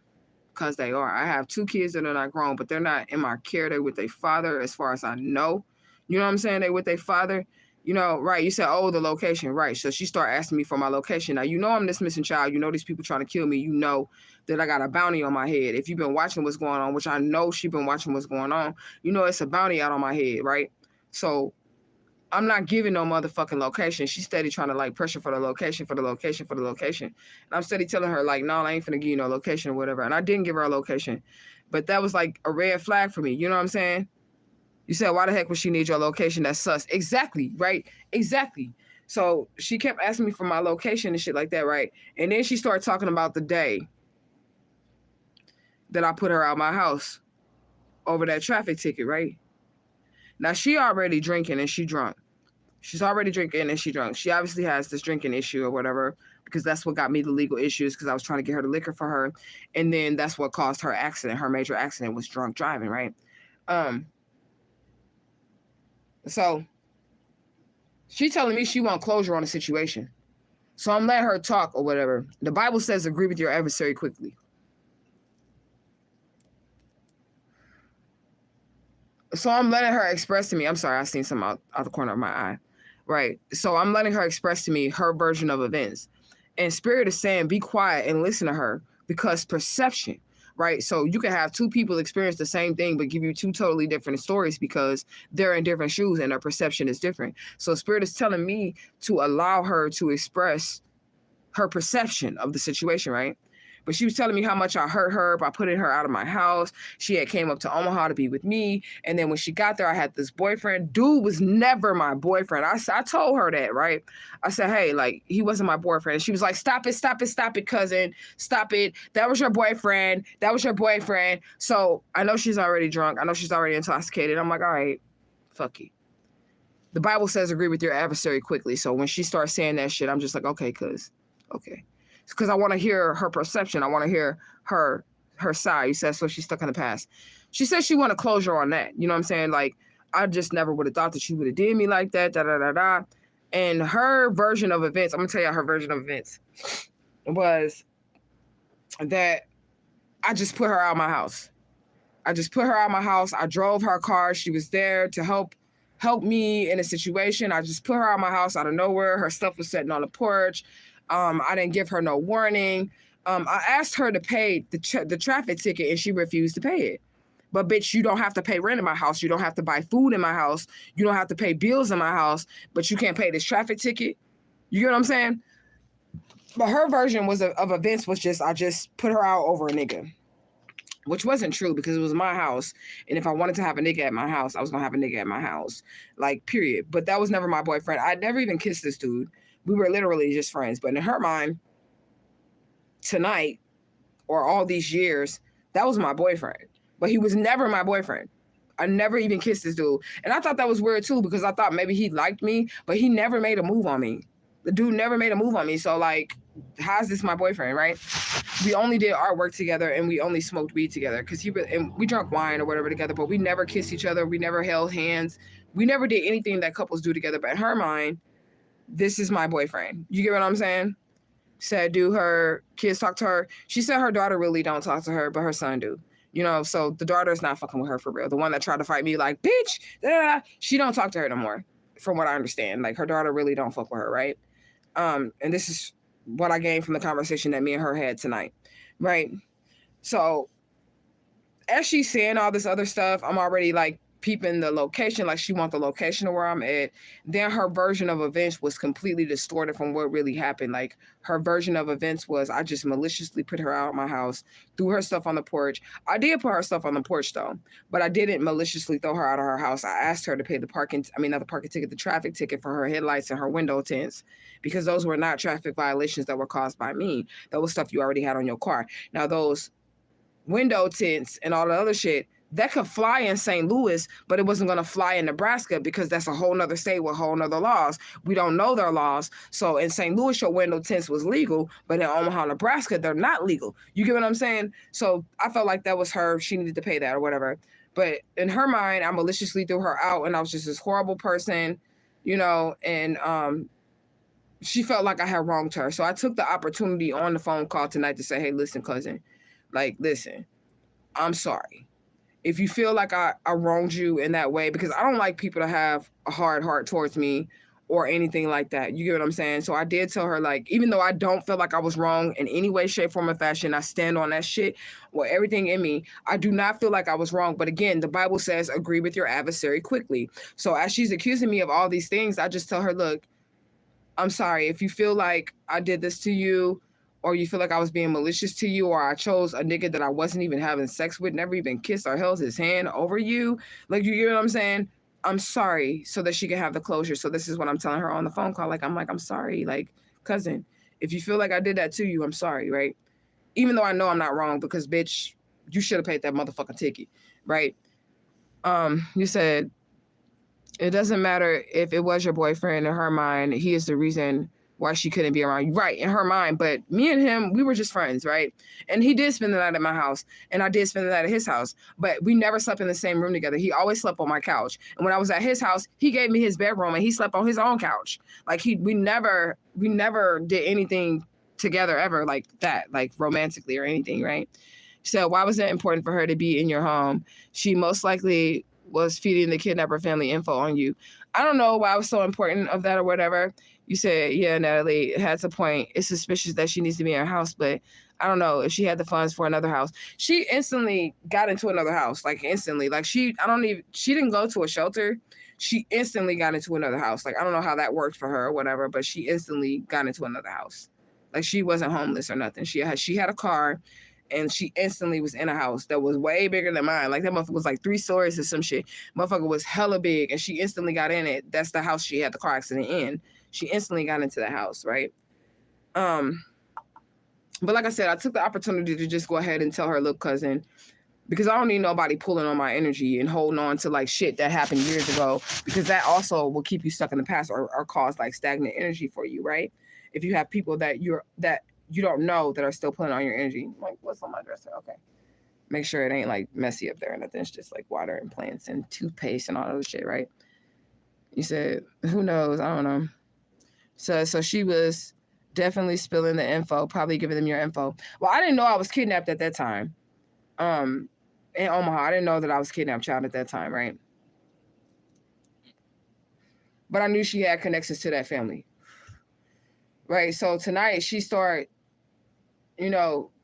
Because they are. I have 2 kids that are not grown, but they're not in my care. They're with their father as far as I know. You know what I'm saying? They with their father. You know, right. You said, oh, the location. Right. So she started asking me for my location. Now, you know I'm this missing child. You know these people trying to kill me. You know that I got a bounty on my head. If you've been watching what's going on, which I know she's been watching what's going on, you know it's a bounty out on my head, right? So I'm not giving no motherfucking location. She's steady trying to like pressure for the location, for the location, for the location. And I'm steady telling her like, no, I ain't finna give you no location or whatever. And I didn't give her a location. But that was like a red flag for me. You know what I'm saying? You said, why the heck would she need your location? That's sus. Exactly, right? Exactly. So she kept asking me for my location and shit like that, right? And then she started talking about the day that I put her out my house over that traffic ticket, right? Now, she already drinking and she drunk. She's already drinking and she drunk. She obviously has this drinking issue or whatever, because that's what got me the legal issues, because I was trying to get her the liquor for her. And then that's what caused her accident. Her major accident was drunk driving, right? So she telling me she want closure on the situation. So I'm letting her talk or whatever. The Bible says agree with your adversary quickly. So I'm letting her express to me. I'm sorry, I seen something out the corner of my eye. Right. So I'm letting her express to me her version of events. And Spirit is saying, be quiet and listen to her, because perception. Right. So you can have 2 people experience the same thing, but give you 2 totally different stories because they're in different shoes and their perception is different. So Spirit is telling me to allow her to express her perception of the situation. Right. But she was telling me how much I hurt her by putting her out of my house. She had came up to Omaha to be with me. And then when she got there, I had this boyfriend. Dude was never my boyfriend. I told her that, right? I said, hey, like, he wasn't my boyfriend. And she was like, stop it, cousin. Stop it. That was your boyfriend. So I know she's already drunk. I know she's already intoxicated. I'm like, all right, fuck you. The Bible says agree with your adversary quickly. So when she starts saying that shit, I'm just like, okay, cuz, okay. Because I want to hear her perception. I want to hear her side. You said, so she's stuck in the past. She said she want a closure on that. You know what I'm saying? Like, I just never would have thought that she would have did me like that. Da, da, da, da. And her version of events, I'm going to tell you her version of events, was that I just put her out of my house. I drove her car. She was there to help me in a situation. I just put her out of my house out of nowhere. Her stuff was sitting on the porch. I didn't give her no warning. I asked her to pay the traffic ticket and she refused to pay it. But bitch, you don't have to pay rent in my house. You don't have to buy food in my house. You don't have to pay bills in my house, but you can't pay this traffic ticket. You get what I'm saying? But her version of events was just, I just put her out over a nigga. which wasn't true because it was my house. And if I wanted to have a nigga at my house, I was gonna have a nigga at my house, like, period. But that was never my boyfriend. I'd never even kissed this dude. We were literally just friends. But in her mind, tonight or all these years, that was my boyfriend. But he was never my boyfriend. I never even kissed this dude. And I thought that was weird too, because I thought maybe he liked me, but he never made a move on me. The dude never made a move on me. So, like, how's this my boyfriend, right? We only did artwork together and we only smoked weed together because we drank wine or whatever together, but we never kissed each other. We never held hands. We never did anything that couples do together. But in her mind, this is my boyfriend. You get what I'm saying? Said, do her kids talk to her? She said her daughter really don't talk to her, but her son do. You know, so the daughter's not fucking with her for real. The one that tried to fight me, like, bitch, she don't talk to her no more, from what I understand. Like, her daughter really don't fuck with her, right? And this is what I gained from the conversation that me and her had tonight, right? So as she's saying all this other stuff, I'm already like peeping the location, like she wants the location of where I'm at. Then her version of events was completely distorted from what really happened. Like, her version of events was, I just maliciously put her out of my house, threw her stuff on the porch. I did put her stuff on the porch though, but I didn't maliciously throw her out of her house. I asked her to pay the the traffic ticket for her headlights and her window tints, because those were not traffic violations that were caused by me. That was stuff you already had on your car. Now, those window tints and all the other shit, that could fly in St. Louis, but it wasn't going to fly in Nebraska because that's a whole nother state with whole nother laws. We don't know their laws. So in St. Louis, your window tints was legal, but in Omaha, Nebraska, they're not legal. You get what I'm saying? So I felt like that was her. She needed to pay that or whatever. But in her mind, I maliciously threw her out and I was just this horrible person, you know, and she felt like I had wronged her. So I took the opportunity on the phone call tonight to say, hey, listen, cousin, like, listen, I'm sorry. If you feel like I wronged you in that way, because I don't like people to have a hard heart towards me or anything like that. You get what I'm saying? So I did tell her, like, even though I don't feel like I was wrong in any way, shape, form, or fashion, I stand on that shit with everything in me. I do not feel like I was wrong. But again, the Bible says, agree with your adversary quickly. So as she's accusing me of all these things, I just tell her, look, I'm sorry. If you feel like I did this to you, or you feel like I was being malicious to you, or I chose a nigga that I wasn't even having sex with, never even kissed or held his hand over you, like, you get what I'm saying? I'm sorry, so that she can have the closure. So this is what I'm telling her on the phone call. Like, I'm sorry, like, cousin, if you feel like I did that to you, I'm sorry, right? Even though I know I'm not wrong, because, bitch, you should have paid that motherfucking ticket, right? You said, it doesn't matter if it was your boyfriend. In her mind, he is the reason why she couldn't be around you. Right, in her mind. But me and him, we were just friends, right? And he did spend the night at my house, and I did spend the night at his house. But we never slept in the same room together. He always slept on my couch. And when I was at his house, he gave me his bedroom, and he slept on his own couch. Like, we never did anything together ever like that, like romantically or anything, right? So why was that important for her to be in your home? She most likely was feeding the kidnapper family info on you. I don't know why it was so important of that or whatever. You said, yeah, Natalie, it has a point. It's suspicious that she needs to be in her house, but I don't know if she had the funds for another house. She instantly got into another house, like instantly. Like, she didn't go to a shelter. She instantly got into another house. Like, I don't know how that worked for her or whatever, but she instantly got into another house. Like, she wasn't homeless or nothing. She had a car, and she instantly was in a house that was way bigger than mine. Like, that motherfucker was like 3 stories or some shit. Motherfucker was hella big, and she instantly got in it. That's the house she had the car accident in. She instantly got into the house, right? But like I said, I took the opportunity to just go ahead and tell her, look, cousin, because I don't need nobody pulling on my energy and holding on to, like, shit that happened years ago, because that also will keep you stuck in the past or cause, like, stagnant energy for you, right? If you have people that you don't know that are still pulling on your energy. Like, what's on my dresser? Okay. Make sure it ain't, like, messy up there or nothing. It's just, like, water and plants and toothpaste and all that shit, right? You said, who knows? I don't know. So she was definitely spilling the info, probably giving them your info. Well, I didn't know I was kidnapped at that time. In Omaha, I didn't know that I was kidnapped child at that time, right? But I knew she had connections to that family. Right? So tonight she started,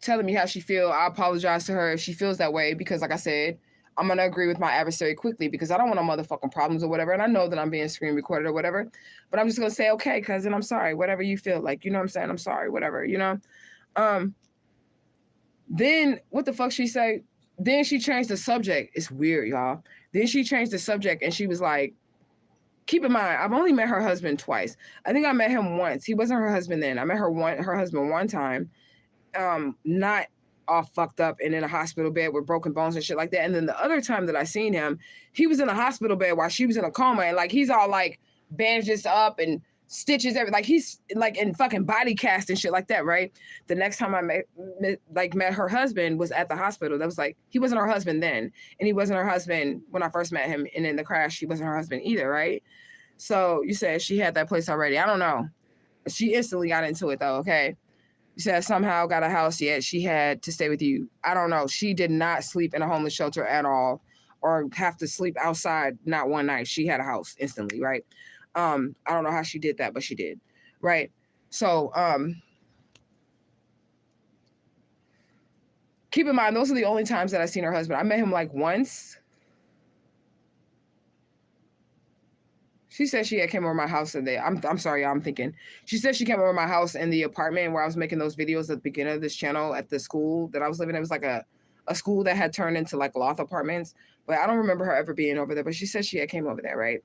telling me how she feel. I apologize to her if she feels that way, because, like I said, I'm going to agree with my adversary quickly, because I don't want no motherfucking problems or whatever. And I know that I'm being screen recorded or whatever, but I'm just going to say, okay, cousin, I'm sorry, whatever you feel like, you know what I'm saying? I'm sorry, whatever, Then what the fuck she say? then she changed the subject. It's weird, y'all. Then she changed the subject and she was like, keep in mind, I've only met her husband twice. I think I met him once. He wasn't her husband then. I met her husband one time. Not all fucked up and in a hospital bed with broken bones and shit like that. And then the other time that I seen him, he was in a hospital bed while she was in a coma, and like he's all like bandages up and stitches, everything. Like he's like in fucking body cast and shit like that, right? The next time I met her husband was at the hospital. That was like, he wasn't her husband then, and he wasn't her husband when I first met him. And in the crash, he wasn't her husband either, right? So you said she had that place already. I don't know. She instantly got into it though, okay? You said somehow got a house, yet she had to stay with you. I don't know. She did not sleep in a homeless shelter at all or have to sleep outside not one night. She had a house instantly, right? I don't know how she did that, but she did, right? So keep in mind, those are the only times that I've seen her husband. I met him like once. She said she had came over my house today. I'm sorry, I'm thinking. She said she came over my house in the apartment where I was making those videos at the beginning of this channel at the school that I was living in. It was like a school that had turned into like loft apartments, but I don't remember her ever being over there. But she said she had came over there, right?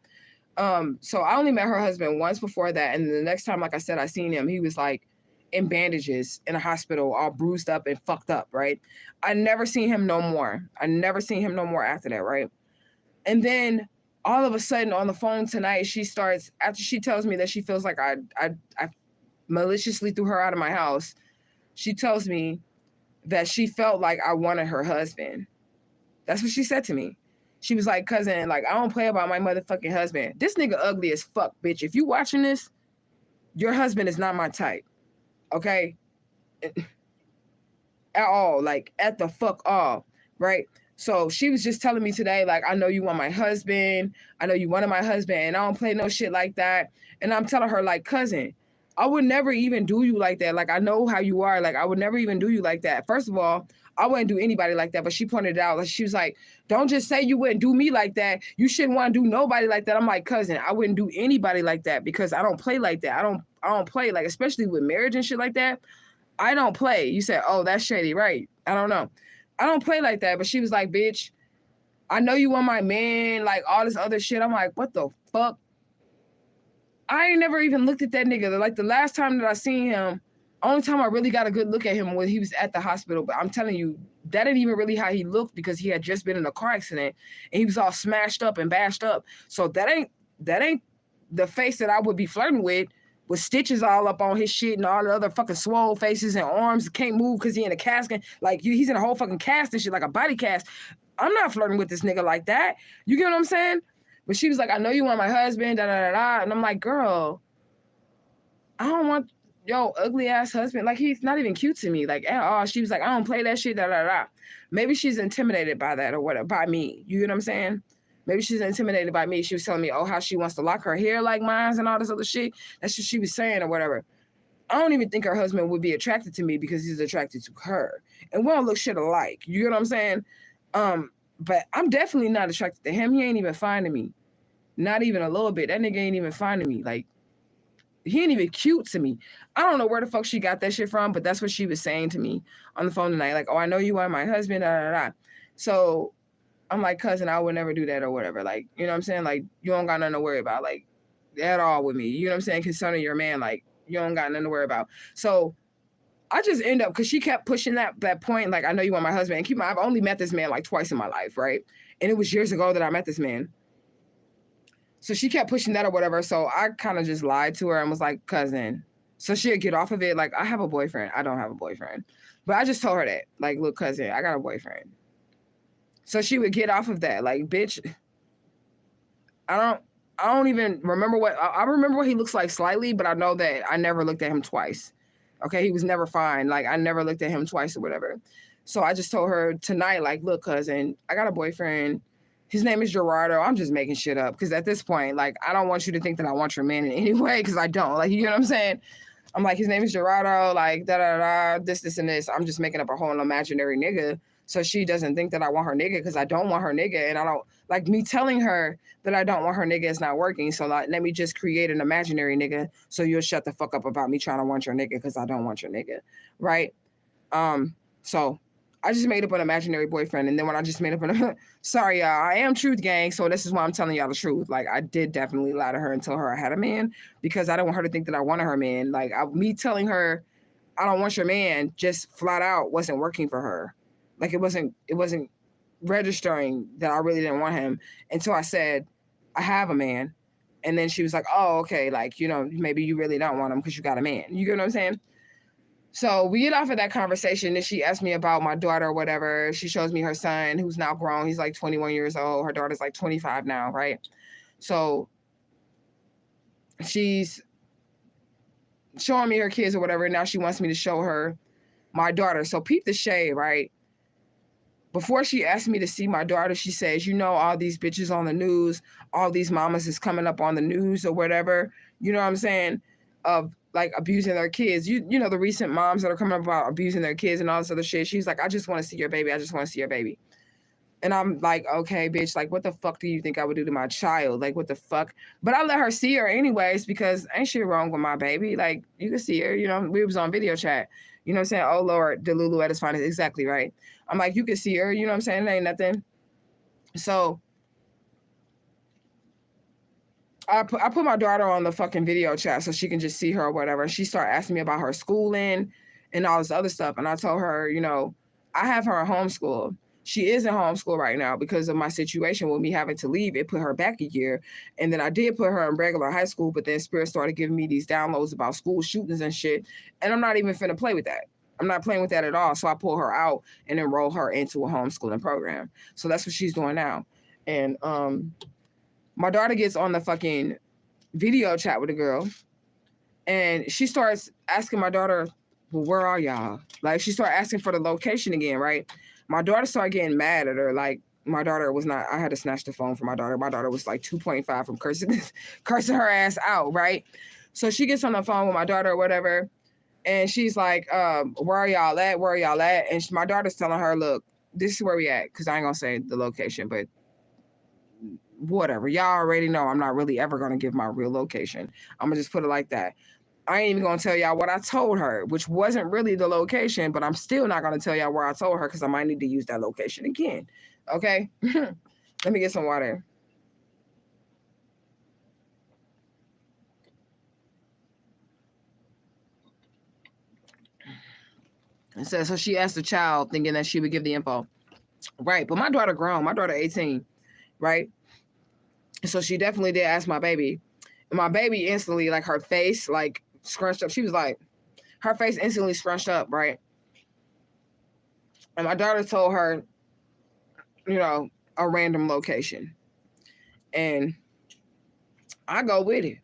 So I only met her husband once before that, and the next time, like I said, I seen him, he was like in bandages in a hospital, all bruised up and fucked up, right? I never seen him no more. I never seen him no more after that, right? And then all of a sudden on the phone tonight, she starts, after she tells me that she feels like I maliciously threw her out of my house, she tells me that she felt like I wanted her husband. That's what she said to me. She was like, cousin, like, I don't play about my motherfucking husband. This nigga ugly as fuck, bitch. If you watching this, your husband is not my type. Okay? At all. Like, at the fuck all. Right? So she was just telling me today, like, I know you want my husband. I know you wanted my husband. And I don't play no shit like that. And I'm telling her, like, cousin, I would never even do you like that. Like, I know how you are. Like, I would never even do you like that. First of all, I wouldn't do anybody like that. But she pointed it out. Like, she was like, don't just say you wouldn't do me like that. You shouldn't want to do nobody like that. I'm like, cousin, I wouldn't do anybody like that because I don't play like that. I don't play, like, especially with marriage and shit like that. I don't play. You said, oh, that's shady, right? I don't know. I don't play like that. But she was like, bitch, I know you want my man, like all this other shit. I'm like, what the fuck? I ain't never even looked at that nigga. Like the last time that I seen him, only time I really got a good look at him was he was at the hospital. But I'm telling you, that ain't even really how he looked because he had just been in a car accident and he was all smashed up and bashed up. So that ain't the face that I would be flirting with stitches all up on his shit and all the other fucking swole faces and arms can't move because he in a casket. Like he's in a whole fucking cast and shit, like a body cast. I'm not flirting with this nigga like that. You get what I'm saying? But she was like, I know you want my husband, da da da da. And I'm like, girl, I don't want your ugly ass husband. Like he's not even cute to me, like at all. She was like, I don't play that shit, da da da. Maybe she's intimidated by that or whatever, by me. You get what I'm saying? Maybe she's intimidated by me. She was telling me, oh, how she wants to lock her hair like mine and all this other shit. That's what she was saying or whatever. I don't even think her husband would be attracted to me because he's attracted to her. And we don't look shit alike. You get what I'm saying? But I'm definitely not attracted to him. He ain't even fine to me. Not even a little bit. That nigga ain't even fine to me. Like, he ain't even cute to me. I don't know where the fuck she got that shit from, but that's what she was saying to me on the phone tonight. Like, oh, I know you are my husband, da da da. So I'm like, cousin, I would never do that or whatever. Like, you know what I'm saying? Like, you don't got nothing to worry about, like, at all with me. You know what I'm saying? Concerning your man, like, you don't got nothing to worry about. So I just end up, because she kept pushing that point, like, I know you want my husband. And keep in mind, I've only met this man like twice in my life, right? And it was years ago that I met this man. So she kept pushing that or whatever. So I kind of just lied to her and was like, cousin. So she'd get off of it. Like, I have a boyfriend. I don't have a boyfriend. But I just told her that. Like, look, cousin, I got a boyfriend. So she would get off of that. Like, bitch, I don't even remember I remember what he looks like slightly, but I know that I never looked at him twice. Okay, he was never fine. Like, I never looked at him twice or whatever. So I just told her tonight, like, look, cousin, I got a boyfriend. His name is Gerardo. I'm just making shit up because at this point, like, I don't want you to think that I want your man in any way because I don't. Like, you know what I'm saying? I'm like, his name is Gerardo, like, da-da-da, this, and this. I'm just making up a whole imaginary nigga so she doesn't think that I want her nigga because I don't want her nigga. And I don't, like, me telling her that I don't want her nigga is not working. So, like, let me just create an imaginary nigga so you'll shut the fuck up about me trying to want your nigga because I don't want your nigga, right? So I just made up an imaginary boyfriend. And then when I just made up an, sorry, y'all, I am truth gang. So this is why I'm telling y'all the truth. Like, I did definitely lie to her and tell her I had a man because I don't want her to think that I wanted her man. Like, me telling her I don't want your man just flat out wasn't working for her. Like, it wasn't registering that I really didn't want him until I said, I have a man. And then she was like, oh, okay. Like, you know, maybe you really don't want him because you got a man. You get what I'm saying? So we get off of that conversation, and she asked me about my daughter or whatever. She shows me her son, who's now grown. He's like 21 years old. Her daughter's like 25 now, right? So she's showing me her kids or whatever. And now she wants me to show her my daughter. So peep the shade, right? Before she asked me to see my daughter, she says, you know, all these bitches on the news, all these mamas is coming up on the news or whatever. You know what I'm saying? Of like abusing their kids. You know, the recent moms that are coming up about abusing their kids and all this other shit. She's like, I just want to see your baby. I just want to see your baby. And I'm like, okay, bitch, like, what the fuck do you think I would do to my child? Like, what the fuck? But I let her see her anyways, because ain't shit wrong with my baby. Like, you can see her, you know, we was on video chat. You know what I'm saying? Oh, Lord, Delulu at his finest. Exactly right. I'm like, you can see her, you know what I'm saying? It ain't nothing. So I put my daughter on the fucking video chat so she can just see her or whatever. She started asking me about her schooling and all this other stuff. And I told her, you know, I have her in homeschool. She is in homeschool right now because of my situation with me having to leave. It put her back a year. And then I did put her in regular high school, but then Spirit started giving me these downloads about school shootings and shit. And I'm not even finna play with that. I'm not playing with that at all. So I pull her out and enroll her into a homeschooling program. So that's what she's doing now. And my daughter gets on the fucking video chat with a girl, and she starts asking my daughter, well, where are y'all? Like, she started asking for the location again, right? My daughter started getting mad at her. Like, my daughter was not, I had to snatch the phone from my daughter. My daughter was like 2.5 from cursing her ass out, right? So she gets on the phone with my daughter or whatever, and she's like, where are y'all at? Where are y'all at? And my daughter's telling her, look, this is where we at, because I ain't gonna say the location, but whatever. Y'all already know I'm not really ever going to give my real location. I'm going to just put it like that. I ain't even going to tell y'all what I told her, which wasn't really the location, but I'm still not going to tell y'all where I told her because I might need to use that location again. Okay? Let me get some water. It says, so she asked the child thinking that she would give the info. Right. But my daughter grown. My daughter 18. Right? So she definitely did ask my baby. And my baby instantly, like, her face, like, scrunched up. She was like, her face instantly scrunched up, right? And my daughter told her, you know, a random location. And I go with it.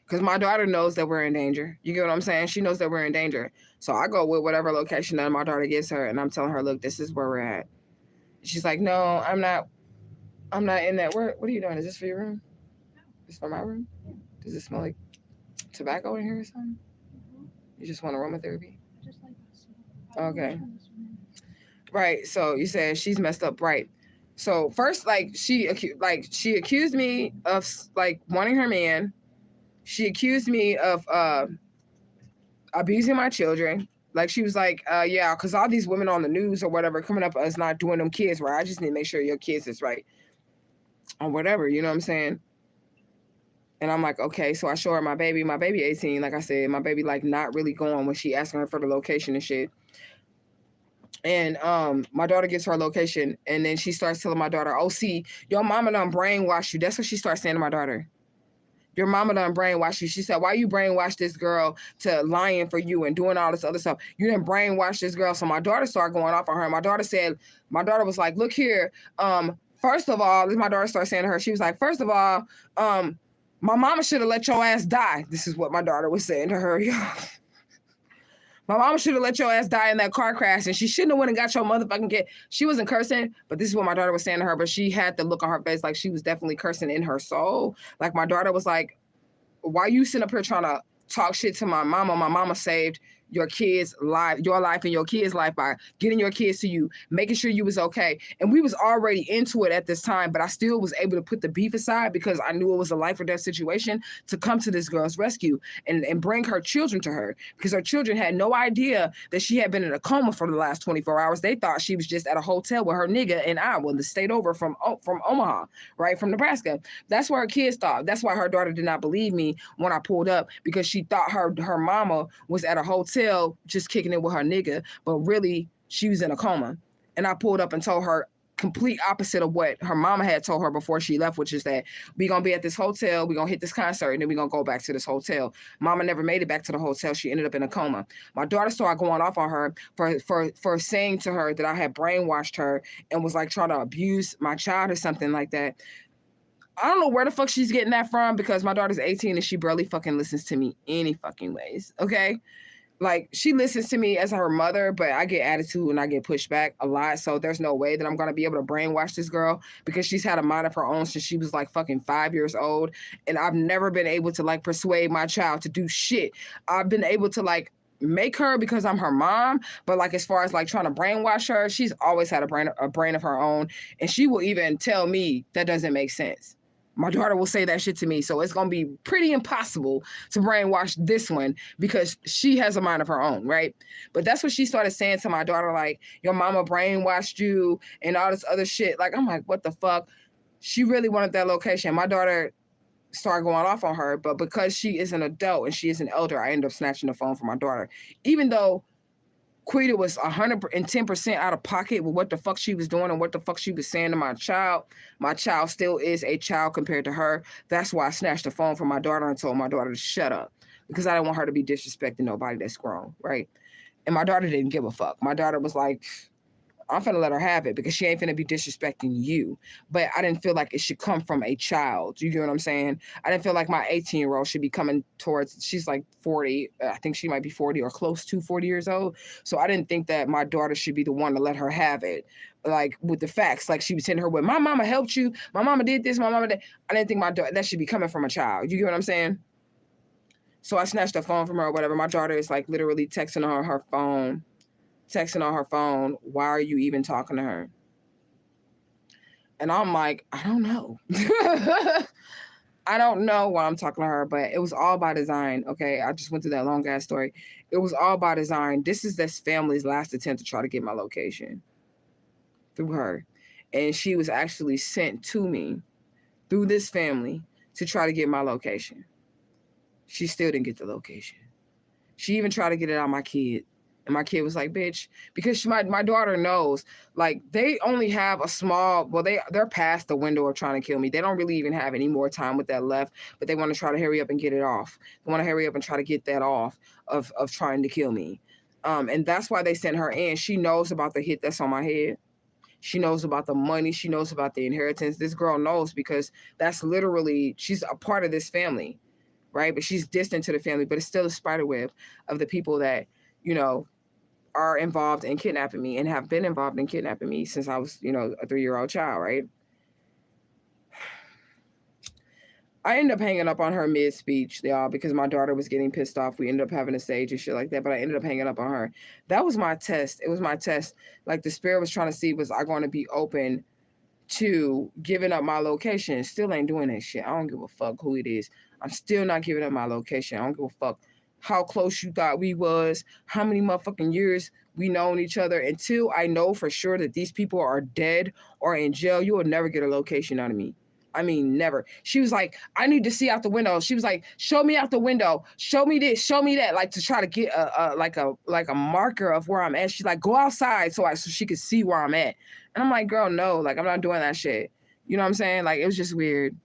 Because my daughter knows that we're in danger. You get what I'm saying? She knows that we're in danger. So I go with whatever location that my daughter gives her. And I'm telling her, look, this is where we're at. She's like, no, I'm not in that. What are you doing? Is this for your room? Is this for my room? Does it smell like tobacco in here or something? You just want aromatherapy? Okay. Right. So you said she's messed up, right? So first, like, she accused me of like wanting her man. She accused me of abusing my children. Like, she was like, yeah, because all these women on the news or whatever coming up as not doing them kids right. I just need to make sure your kids is right. Or whatever, you know what I'm saying? And I'm like, okay. So I show her my baby 18, like I said, my baby, like, not really going when she asking her for the location and shit. And my daughter gets her location, and then she starts telling my daughter, oh, see, your mama done brainwash you. That's what she starts saying to my daughter. Your mama done brainwash you. She said, why you brainwash this girl to lying for you and doing all this other stuff? You didn't brainwash this girl. So my daughter started going off on her. My daughter was like, look here. First of all, my daughter started saying to her, she was like, first of all, my mama should have let your ass die. This is what my daughter was saying to her. My mama should have let your ass die in that car crash, and she shouldn't have went and got your motherfucking kid. She wasn't cursing, but this is what my daughter was saying to her, but she had the look on her face like she was definitely cursing in her soul. Like, my daughter was like, why you sitting up here trying to talk shit to my mama? My mama saved your kids' life, your life and your kids' life by getting your kids to you, making sure you was okay. And we was already into it at this time, but I still was able to put the beef aside because I knew it was a life or death situation to come to this girl's rescue and bring her children to her, because her children had no idea that she had been in a coma for the last 24 hours. They thought she was just at a hotel with her nigga in Iowa, the state over from Omaha, right, from Nebraska. That's what her kids thought. That's why her daughter did not believe me when I pulled up, because she thought her mama was at a hotel just kicking it with her nigga, but really she was in a coma. And I pulled up and told her complete opposite of what her mama had told her before she left, which is that we're going to be at this hotel, we're going to hit this concert, and then we're going to go back to this hotel. Mama never made it back to the hotel. She ended up in a coma. My daughter started going off on her for saying to her that I had brainwashed her and was like trying to abuse my child or something like that. I don't know where the fuck she's getting that from, because my daughter's 18 and she barely fucking listens to me any fucking ways, okay? Like, she listens to me as her mother, but I get attitude and I get pushed back a lot. So there's no way that I'm going to be able to brainwash this girl, because she's had a mind of her own since she was like fucking 5 years old. And I've never been able to like persuade my child to do shit. I've been able to like make her because I'm her mom, but like as far as like trying to brainwash her, she's always had a brain of her own. And she will even tell me that doesn't make sense. My daughter will say that shit to me. So it's going to be pretty impossible to brainwash this one, because she has a mind of her own, right? But that's what she started saying to my daughter, like, your mama brainwashed you and all this other shit. Like, I'm like, what the fuck? She really wanted that location. My daughter started going off on her, but because she is an adult and she is an elder, I ended up snatching the phone from my daughter. Even though Quita was 110% out of pocket with what the fuck she was doing and what the fuck she was saying to my child still is a child compared to her. That's why I snatched the phone from my daughter and told my daughter to shut up, because I didn't want her to be disrespecting nobody that's grown, right? And my daughter didn't give a fuck. My daughter was like, I'm finna let her have it, because she ain't finna be disrespecting you. But I didn't feel like it should come from a child. You get what I'm saying? I didn't feel like my 18-year-old should be coming towards, she's like 40. I think she might be 40 or close to 40 years old. So I didn't think that my daughter should be the one to let her have it. Like with the facts, like she was hitting her with, my mama helped you. My mama did this. My mama did. I didn't think my daughter, that should be coming from a child. You get what I'm saying? So I snatched the phone from her or whatever. My daughter is like literally texting on her phone. Why are you even talking to her? And I'm like, I don't know. I don't know why I'm talking to her, but it was all by design. Okay, I just went through that long ass story. It was all by design. This is this family's last attempt to try to get my location through her. And she was actually sent to me through this family to try to get my location. She still didn't get the location. She even tried to get it out of my kid. And my kid was like, bitch, because my daughter knows, like, they only have a small, well, they're past the window of trying to kill me. They don't really even have any more time with that left, but they want to try to hurry up and get it off. They want to hurry up and try to get that off of trying to kill me. And that's why they sent her in. She knows about the hit that's on my head. She knows about the money. She knows about the inheritance. This girl knows, because that's literally, she's a part of this family, right? But she's distant to the family, but it's still a spider web of the people that, you know, are involved in kidnapping me and have been involved in kidnapping me since I was, you know, a 3-year-old child, right? I ended up hanging up on her mid-speech, y'all, because my daughter was getting pissed off. We ended up having a stage and shit like that, but I ended up hanging up on her. That was my test. It was my test. Like, the spirit was trying to see, was I going to be open to giving up my location? Still ain't doing that shit. I don't give a fuck who it is. I'm still not giving up my location. I don't give a fuck how close you thought we was, how many motherfucking years we known each other. Until I know for sure that these people are dead or in jail, you will never get a location out of me. I mean, never. She was like, I need to see out the window. She was like, show me out the window. Show me this, show me that. Like, to try to get a marker of where I'm at. She's like, go outside so she could see where I'm at. And I'm like, girl, no, like, I'm not doing that shit. You know what I'm saying? Like, it was just weird.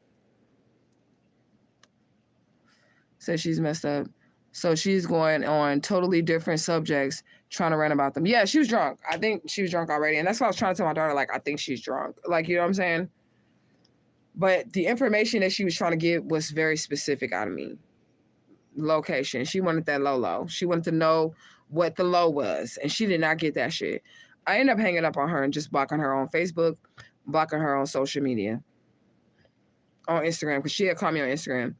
Said she's messed up. So she's going on totally different subjects, trying to rant about them. Yeah, she was drunk. I think she was drunk already. And that's what I was trying to tell my daughter, like, I think she's drunk. Like, you know what I'm saying? But the information that she was trying to get was very specific out of me. Location. She wanted that low. She wanted to know what the low was. And she did not get that shit. I ended up hanging up on her and just blocking her on Facebook, blocking her on social media. On Instagram, because she had called me on Instagram.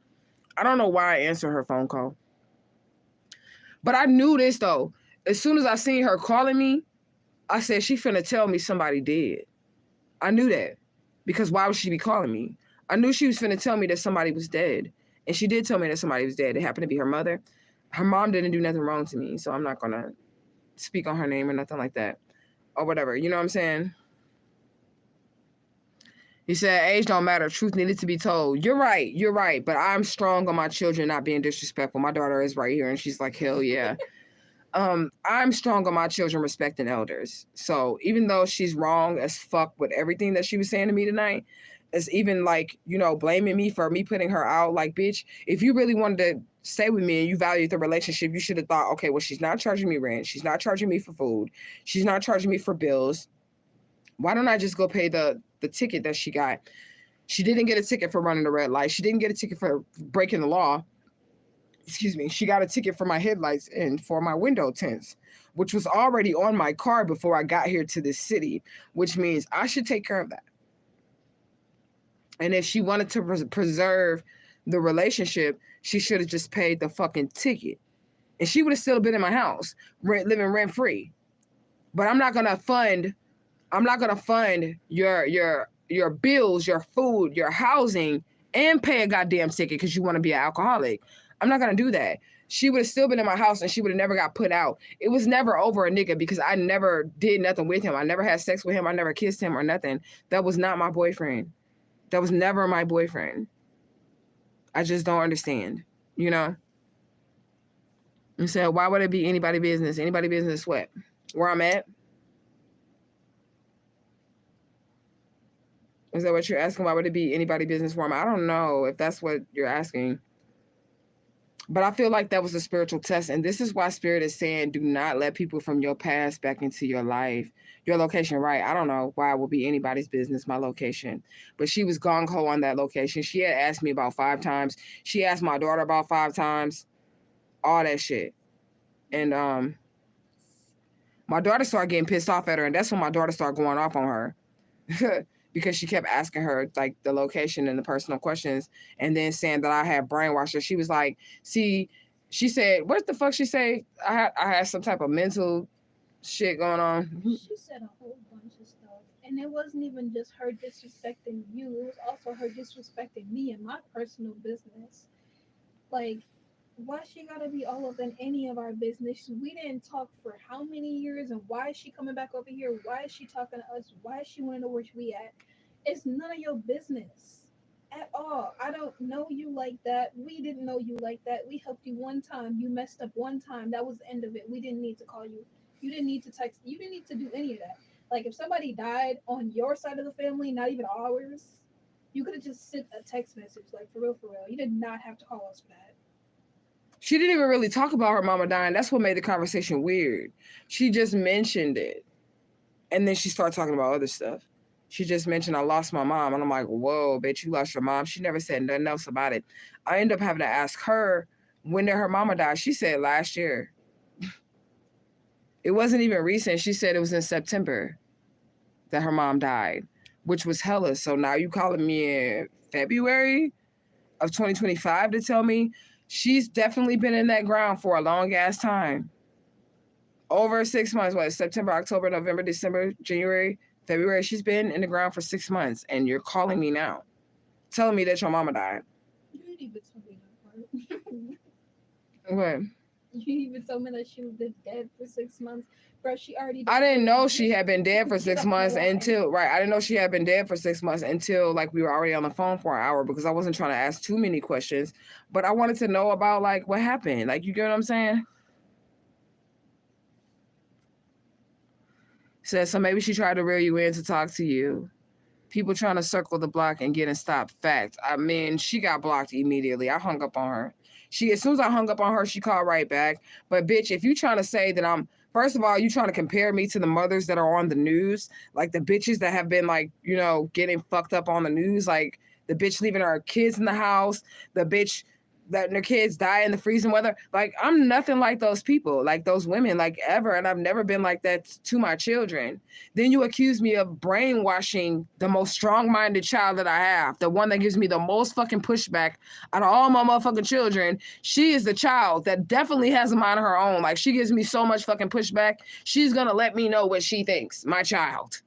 I don't know why I answered her phone call. But I knew this though. As soon as I seen her calling me, I said, she finna tell me somebody dead. I knew that. Because why would she be calling me? I knew she was finna tell me that somebody was dead. And she did tell me that somebody was dead. It happened to be her mother. Her mom didn't do nothing wrong to me, so I'm not gonna speak on her name or nothing like that. Or whatever. You know what I'm saying? He said, age don't matter. Truth needed to be told. You're right. You're right. But I'm strong on my children not being disrespectful. My daughter is right here, and she's like, hell yeah. I'm strong on my children respecting elders. So even though she's wrong as fuck with everything that she was saying to me tonight, it's even like, you know, blaming me for me putting her out. Like, bitch, if you really wanted to stay with me and you valued the relationship, you should have thought, okay, well, she's not charging me rent. She's not charging me for food. She's not charging me for bills. Why don't I just go pay the ticket that she got? She didn't get a ticket for running the red light. She didn't get a ticket for breaking the law. Excuse me, she got a ticket for my headlights and for my window tints, which was already on my car before I got here to this city, which means I should take care of that. And if she wanted to preserve the relationship, she should have just paid the fucking ticket. And she would have still been in my house, living rent free. But I'm not gonna fund your bills, your food, your housing, and pay a goddamn ticket because you want to be an alcoholic. I'm not going to do that. She would have still been in my house and she would have never got put out. It was never over a nigga because I never did nothing with him. I never had sex with him. I never kissed him or nothing. That was not my boyfriend. That was never my boyfriend. I just don't understand, you know? You said, why would it be anybody's business? Anybody business what? Where I'm at? Is that what you're asking? Why would it be anybody's business where I'm at? I don't know if that's what you're asking. But I feel like that was a spiritual test. And this is why Spirit is saying, do not let people from your past back into your life. Your location, right? I don't know why it would be anybody's business, my location. But she was gung-ho on that location. She had asked me about 5 times. She asked my daughter about 5 times. All that shit. And my daughter started getting pissed off at her. And that's when my daughter started going off on her. Because she kept asking her like the location and the personal questions and then saying that I had brainwashed her. She was like, see, she said, what the fuck she say? I had some type of mental shit going on. She said a whole bunch of stuff. And it wasn't even just her disrespecting you. It was also her disrespecting me and my personal business. Like, why she gotta be all up in any of our business? We didn't talk for how many years, and why is she coming back over here? Why is she talking to us? Why is she want to know where we at? It's none of your business at all. I don't know you like that. We didn't know you like that. We helped you one time. You messed up one time. That was the end of it. We didn't need to call you. You didn't need to text. You didn't need to do any of that. Like if somebody died on your side of the family, not even ours, you could have just sent a text message. Like for real, for real. You did not have to call us for that. She didn't even really talk about her mama dying. That's what made the conversation weird. She just mentioned it. And then she started talking about other stuff. She just mentioned, I lost my mom. And I'm like, whoa, bitch, you lost your mom. She never said nothing else about it. I ended up having to ask her, when did her mama die? She said last year. It wasn't even recent. She said it was in September that her mom died, which was hella. So now you calling me in February of 2025 to tell me she's definitely been in that ground for a long ass time. Over 6 months, what, September, October, November, December, January, February. She's been in the ground for 6 months, and you're calling me now, telling me that your mama died. You didn't even tell me that part. What? You even told me that she was dead for 6 months. Bro, she already I didn't know she had been dead for 6 months until, right, I didn't know she had been dead for 6 months until, like, we were already on the phone for an hour because I wasn't trying to ask too many questions, but I wanted to know about, like, what happened. Like, you get what I'm saying? Says, so maybe she tried to reel you in to talk to you. People trying to circle the block and getting stopped. Fact. I mean, she got blocked immediately. I hung up on her. As soon as I hung up on her, she called right back. But bitch, if you trying to say that first of all, you trying to compare me to the mothers that are on the news, like the bitches that have been like, you know, getting fucked up on the news, like the bitch leaving her kids in the house, the bitch letting their kids die in the freezing weather. Like, I'm nothing like those people, like those women, like ever. And I've never been like that to my children. Then you accuse me of brainwashing the most strong-minded child that I have, the one that gives me the most fucking pushback out of all my motherfucking children. She is the child that definitely has a mind of her own. Like, she gives me so much fucking pushback. She's gonna let me know what she thinks, my child.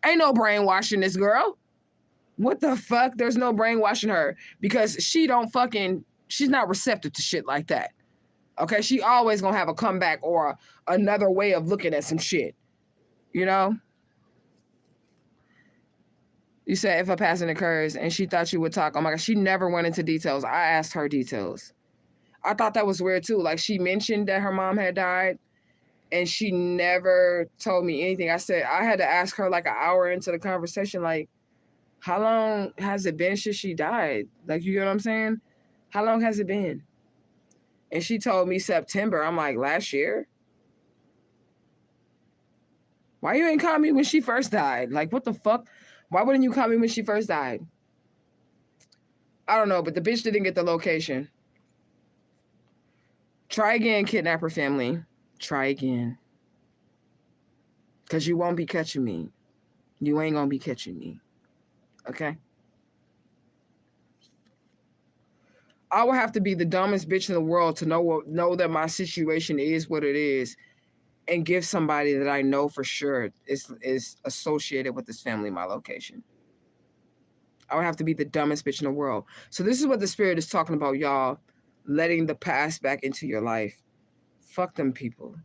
Ain't no brainwashing this girl. What the fuck? There's no brainwashing her because she's not receptive to shit like that. Okay, she always gonna have a comeback or another way of looking at some shit. You know? You said if a passing occurs and she thought you would talk. Oh my God, she never went into details. I asked her details. I thought that was weird too. Like, she mentioned that her mom had died and she never told me anything. I said I had to ask her like an hour into the conversation, like, how long has it been since she died? Like, you get what I'm saying? How long has it been? And she told me September. I'm like, last year? Why you ain't call me when she first died? Like, what the fuck? Why wouldn't you call me when she first died? I don't know, but the bitch didn't get the location. Try again, kidnapper family. Try again. Because you won't be catching me. You ain't going to be catching me. Okay? I will have to be the dumbest bitch in the world to know that my situation is what it is and give somebody that I know for sure is associated with this family my location. I would have to be the dumbest bitch in the world. So this is what the spirit is talking about, y'all. Letting the past back into your life. Fuck them people.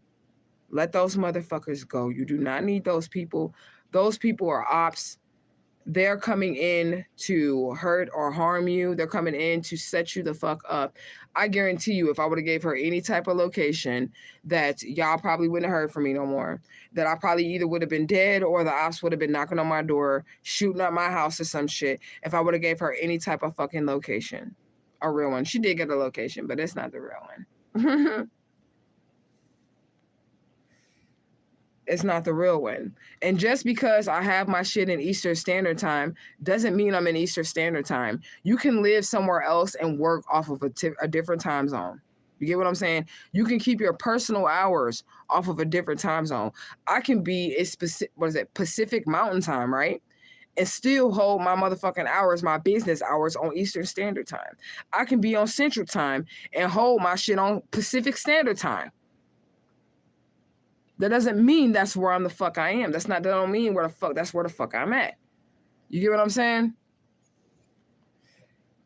Let those motherfuckers go. You do not need those people. Those people are ops. They're coming in to hurt or harm you. They're coming in to set you the fuck up. I guarantee you, if I would have gave her any type of location, that y'all probably wouldn't have heard from me no more. That I probably either would have been dead or the ops would have been knocking on my door, shooting up my house or some shit, if I would have gave her any type of fucking location. A real one. She did get a location, but it's not the real one. It's not the real one. And just because I have my shit in Eastern Standard Time doesn't mean I'm in Eastern Standard Time. You can live somewhere else and work off of a different time zone. You get what I'm saying? You can keep your personal hours off of a different time zone. I can be Pacific Mountain Time, right? And still hold my motherfucking hours, my business hours on Eastern Standard Time. I can be on Central Time and hold my shit on Pacific Standard Time. That doesn't mean that's where I'm the fuck I am. That don't mean that's where the fuck I'm at. You get what I'm saying?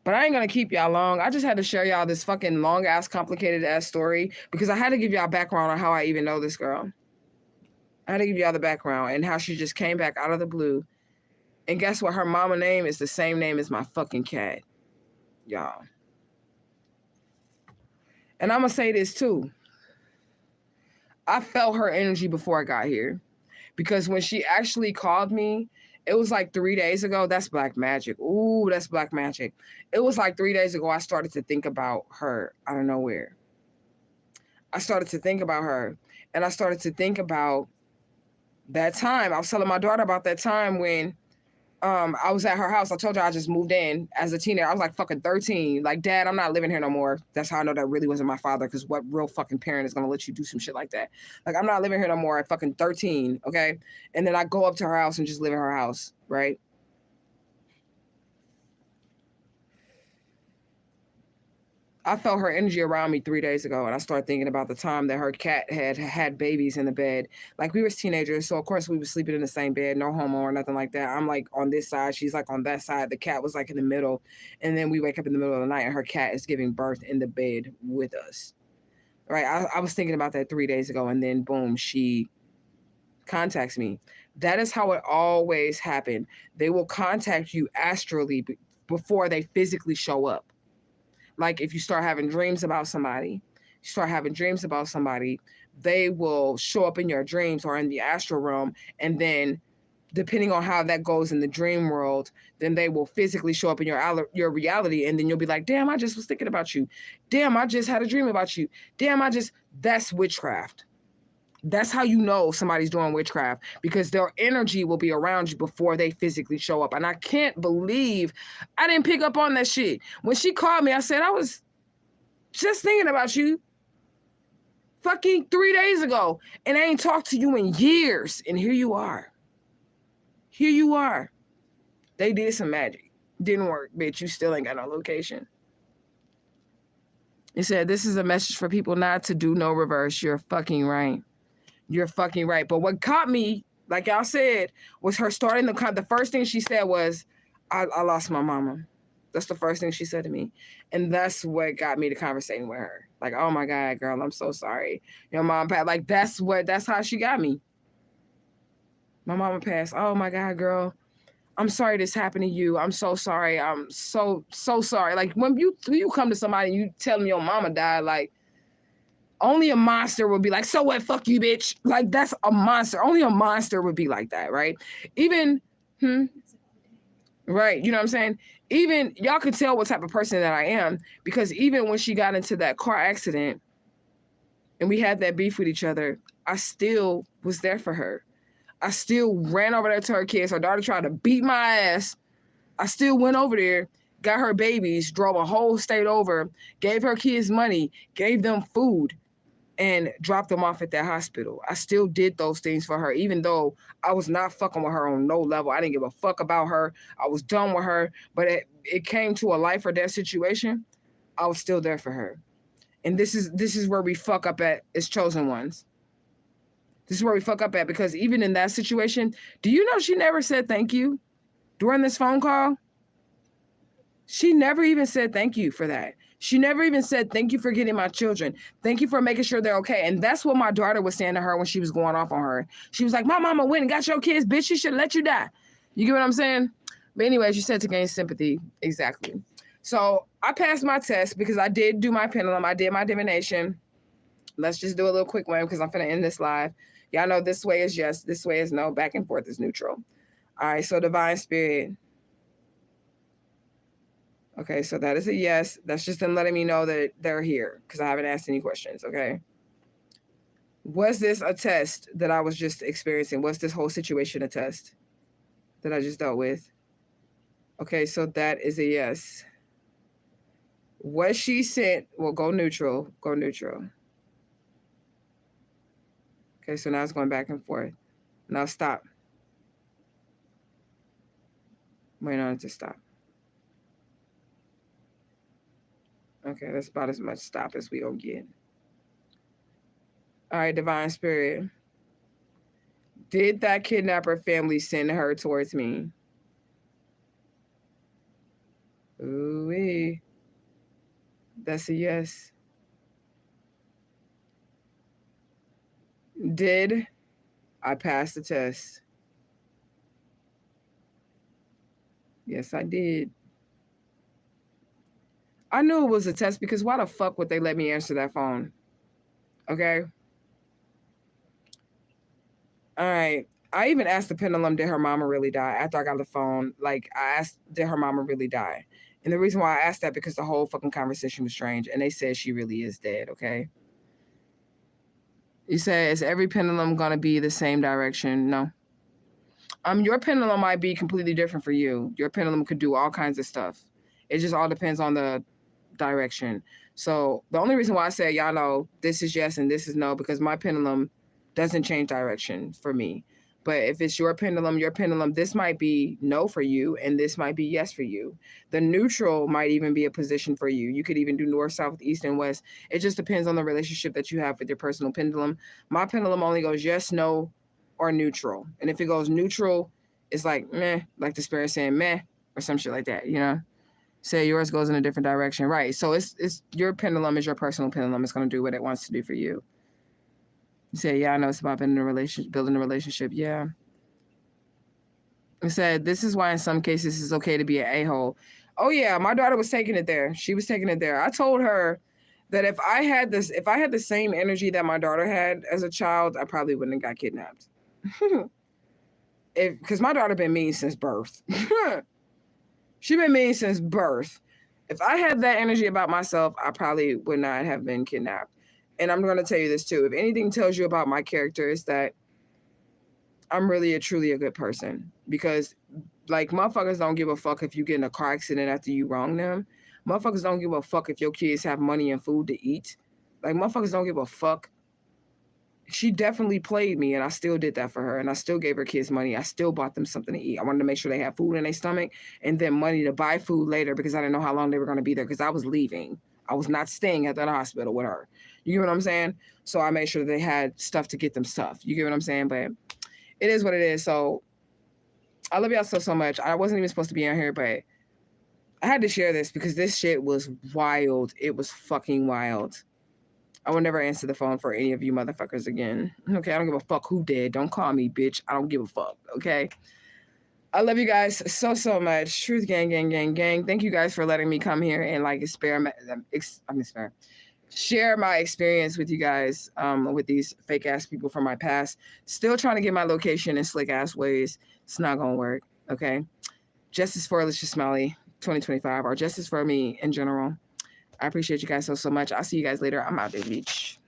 But I ain't gonna keep y'all long. I just had to share y'all this fucking long ass, complicated ass story because I had to give y'all background on how I even know this girl. I had to give y'all the background and how she just came back out of the blue. And guess what? Her mama name is the same name as my fucking cat. Y'all. And I'm gonna say this too. I felt her energy before I got here because when she actually called me, it was like 3 days ago. That's black magic. Ooh, that's black magic. It was like 3 days ago. I started to think about her out of nowhere. I started to think about her and I started to think about that time. I was telling my daughter about that time when I was at her house. I told her I just moved in as a teenager. I was like fucking 13. Like, Dad, I'm not living here no more. That's how I know that really wasn't my father, because what real fucking parent is going to let you do some shit like that? Like, I'm not living here no more at fucking 13, okay? And then I go up to her house and just live in her house, right? I felt her energy around me 3 days ago, and I started thinking about the time that her cat had babies in the bed. Like, we was teenagers, so of course we were sleeping in the same bed, no homo or nothing like that. I'm like on this side, she's like on that side. The cat was like in the middle, and then we wake up in the middle of the night, and her cat is giving birth in the bed with us. Right? I was thinking about that 3 days ago, and then boom, she contacts me. That is how it always happened. They will contact you astrally before they physically show up. Like, if you start having dreams about somebody, they will show up in your dreams or in the astral realm. And then depending on how that goes in the dream world, then they will physically show up in your reality. And then you'll be like, damn, I just was thinking about you. Damn, I just had a dream about you. Damn, that's witchcraft. That's how you know somebody's doing witchcraft, because their energy will be around you before they physically show up. And I can't believe I didn't pick up on that shit. When she called me, I said, I was just thinking about you fucking 3 days ago. And I ain't talked to you in years. And here you are. Here you are. They did some magic. Didn't work, bitch. You still ain't got no location. It said, this is a message for people not to do no reverse. You're fucking right. You're fucking right. But what caught me, like y'all said, was her starting the first thing she said was, I lost my mama. That's the first thing she said to me. And that's what got me to conversating with her. Like, oh my God, girl, I'm so sorry. Your mom passed. Like, that's how she got me. My mama passed. Oh my God, girl. I'm sorry this happened to you. I'm so sorry. I'm so sorry. Like when you come to somebody and you tell them your mama died, like only a monster would be like, so what? Fuck you, bitch. Like that's a monster. Only a monster would be like that, right? Even, right. You know what I'm saying? Even y'all could tell what type of person that I am because even when she got into that car accident and we had that beef with each other, I still was there for her. I still ran over there to her kids. Her daughter tried to beat my ass. I still went over there, got her babies, drove a whole state over, gave her kids money, gave them food, and dropped them off at that hospital. I still did those things for her, even though I was not fucking with her on no level. I didn't give a fuck about her. I was done with her. But it came to a life or death situation. I was still there for her. And this is where we fuck up at as chosen ones. This is where we fuck up at because even in that situation, do you know she never said thank you during this phone call? She never even said thank you for that. She never even said thank you for getting my children. Thank you for making sure they're okay. And that's what my daughter was saying to her when she was going off on her. She was like, my mama went and got your kids, bitch. She should let you die. You get what I'm saying? But anyway, she said to gain sympathy. Exactly. So I passed my test because I did do my pendulum. I did my divination. Let's just do a little quick one because I'm finna end this live. Y'all know this way is yes, this way is no, back and forth is neutral. All right, so divine spirit. Okay, so that is a yes. That's just them letting me know that they're here because I haven't asked any questions, okay? Was this a test that I was just experiencing? Was this whole situation a test that I just dealt with? Okay, so that is a yes. Was she sent? Well, go neutral. Go neutral. Okay, so now it's going back and forth. Now stop. Wait on it to stop. Okay, that's about as much stop as we gonna get. All right, divine spirit. Did that kidnapper family send her towards me? Ooh-wee. That's a yes. Did I pass the test? Yes, I did. I knew it was a test because why the fuck would they let me answer that phone? Okay. All right. I even asked the pendulum, did her mama really die? After I got the phone, like I asked, did her mama really die? And the reason why I asked that because the whole fucking conversation was strange. And they said she really is dead, okay? You say, is every pendulum gonna be the same direction? No. Your pendulum might be completely different for you. Your pendulum could do all kinds of stuff. It just all depends on the direction. So the only reason why I say y'all know this is yes and this is no because my pendulum doesn't change direction for me. But if it's your pendulum, this might be no for you and this might be yes for you. The neutral might even be a position for you. You could even do north, south, east, and west. It just depends on the relationship that you have with your personal pendulum. My pendulum only goes yes, no, or neutral. And if it goes neutral, it's like meh, like the spirit saying meh or some shit like that, you know? Say yours goes in a different direction. Right. So it's your pendulum is your personal pendulum. It's going to do what it wants to do for you. You say, yeah, I know it's about building a relationship. Yeah. It said, this is why in some cases it's okay to be an a-hole. Oh yeah, my daughter was taking it there. She was taking it there. I told her that if I had the same energy that my daughter had as a child, I probably wouldn't have got kidnapped. Because my daughter been mean since birth. She been mean since birth. If I had that energy about myself, I probably would not have been kidnapped. And I'm going to tell you this too. If anything tells you about my character, is that I'm really truly a good person. Because like motherfuckers don't give a fuck if you get in a car accident after you wrong them. Motherfuckers don't give a fuck if your kids have money and food to eat. Like, motherfuckers don't give a fuck. She definitely played me, and I still did that for her, and I still gave her kids money. I still bought them something to eat. I wanted to make sure they had food in their stomach, and then money to buy food later, because I didn't know how long they were going to be there, because I was leaving. I was not staying at that hospital with her. You get what I'm saying? So I made sure they had stuff to get them stuff. You get what I'm saying? But it is what it is. So I love y'all so much. I wasn't even supposed to be on here, but I had to share this because this shit was wild. It was fucking wild. I will never answer the phone for any of you motherfuckers again. Okay, I don't give a fuck who did. Don't call me, bitch. I don't give a fuck. Okay. I love you guys so much. Truth gang, gang, gang, gang. Thank you guys for letting me come here and like share my experience with you guys with these fake ass people from my past. Still trying to get my location in slick ass ways. It's not gonna work. Okay. Justice for Alicia Smiley 2025, or justice for me in general. I appreciate you guys so much. I'll see you guys later. I'm out there, beach.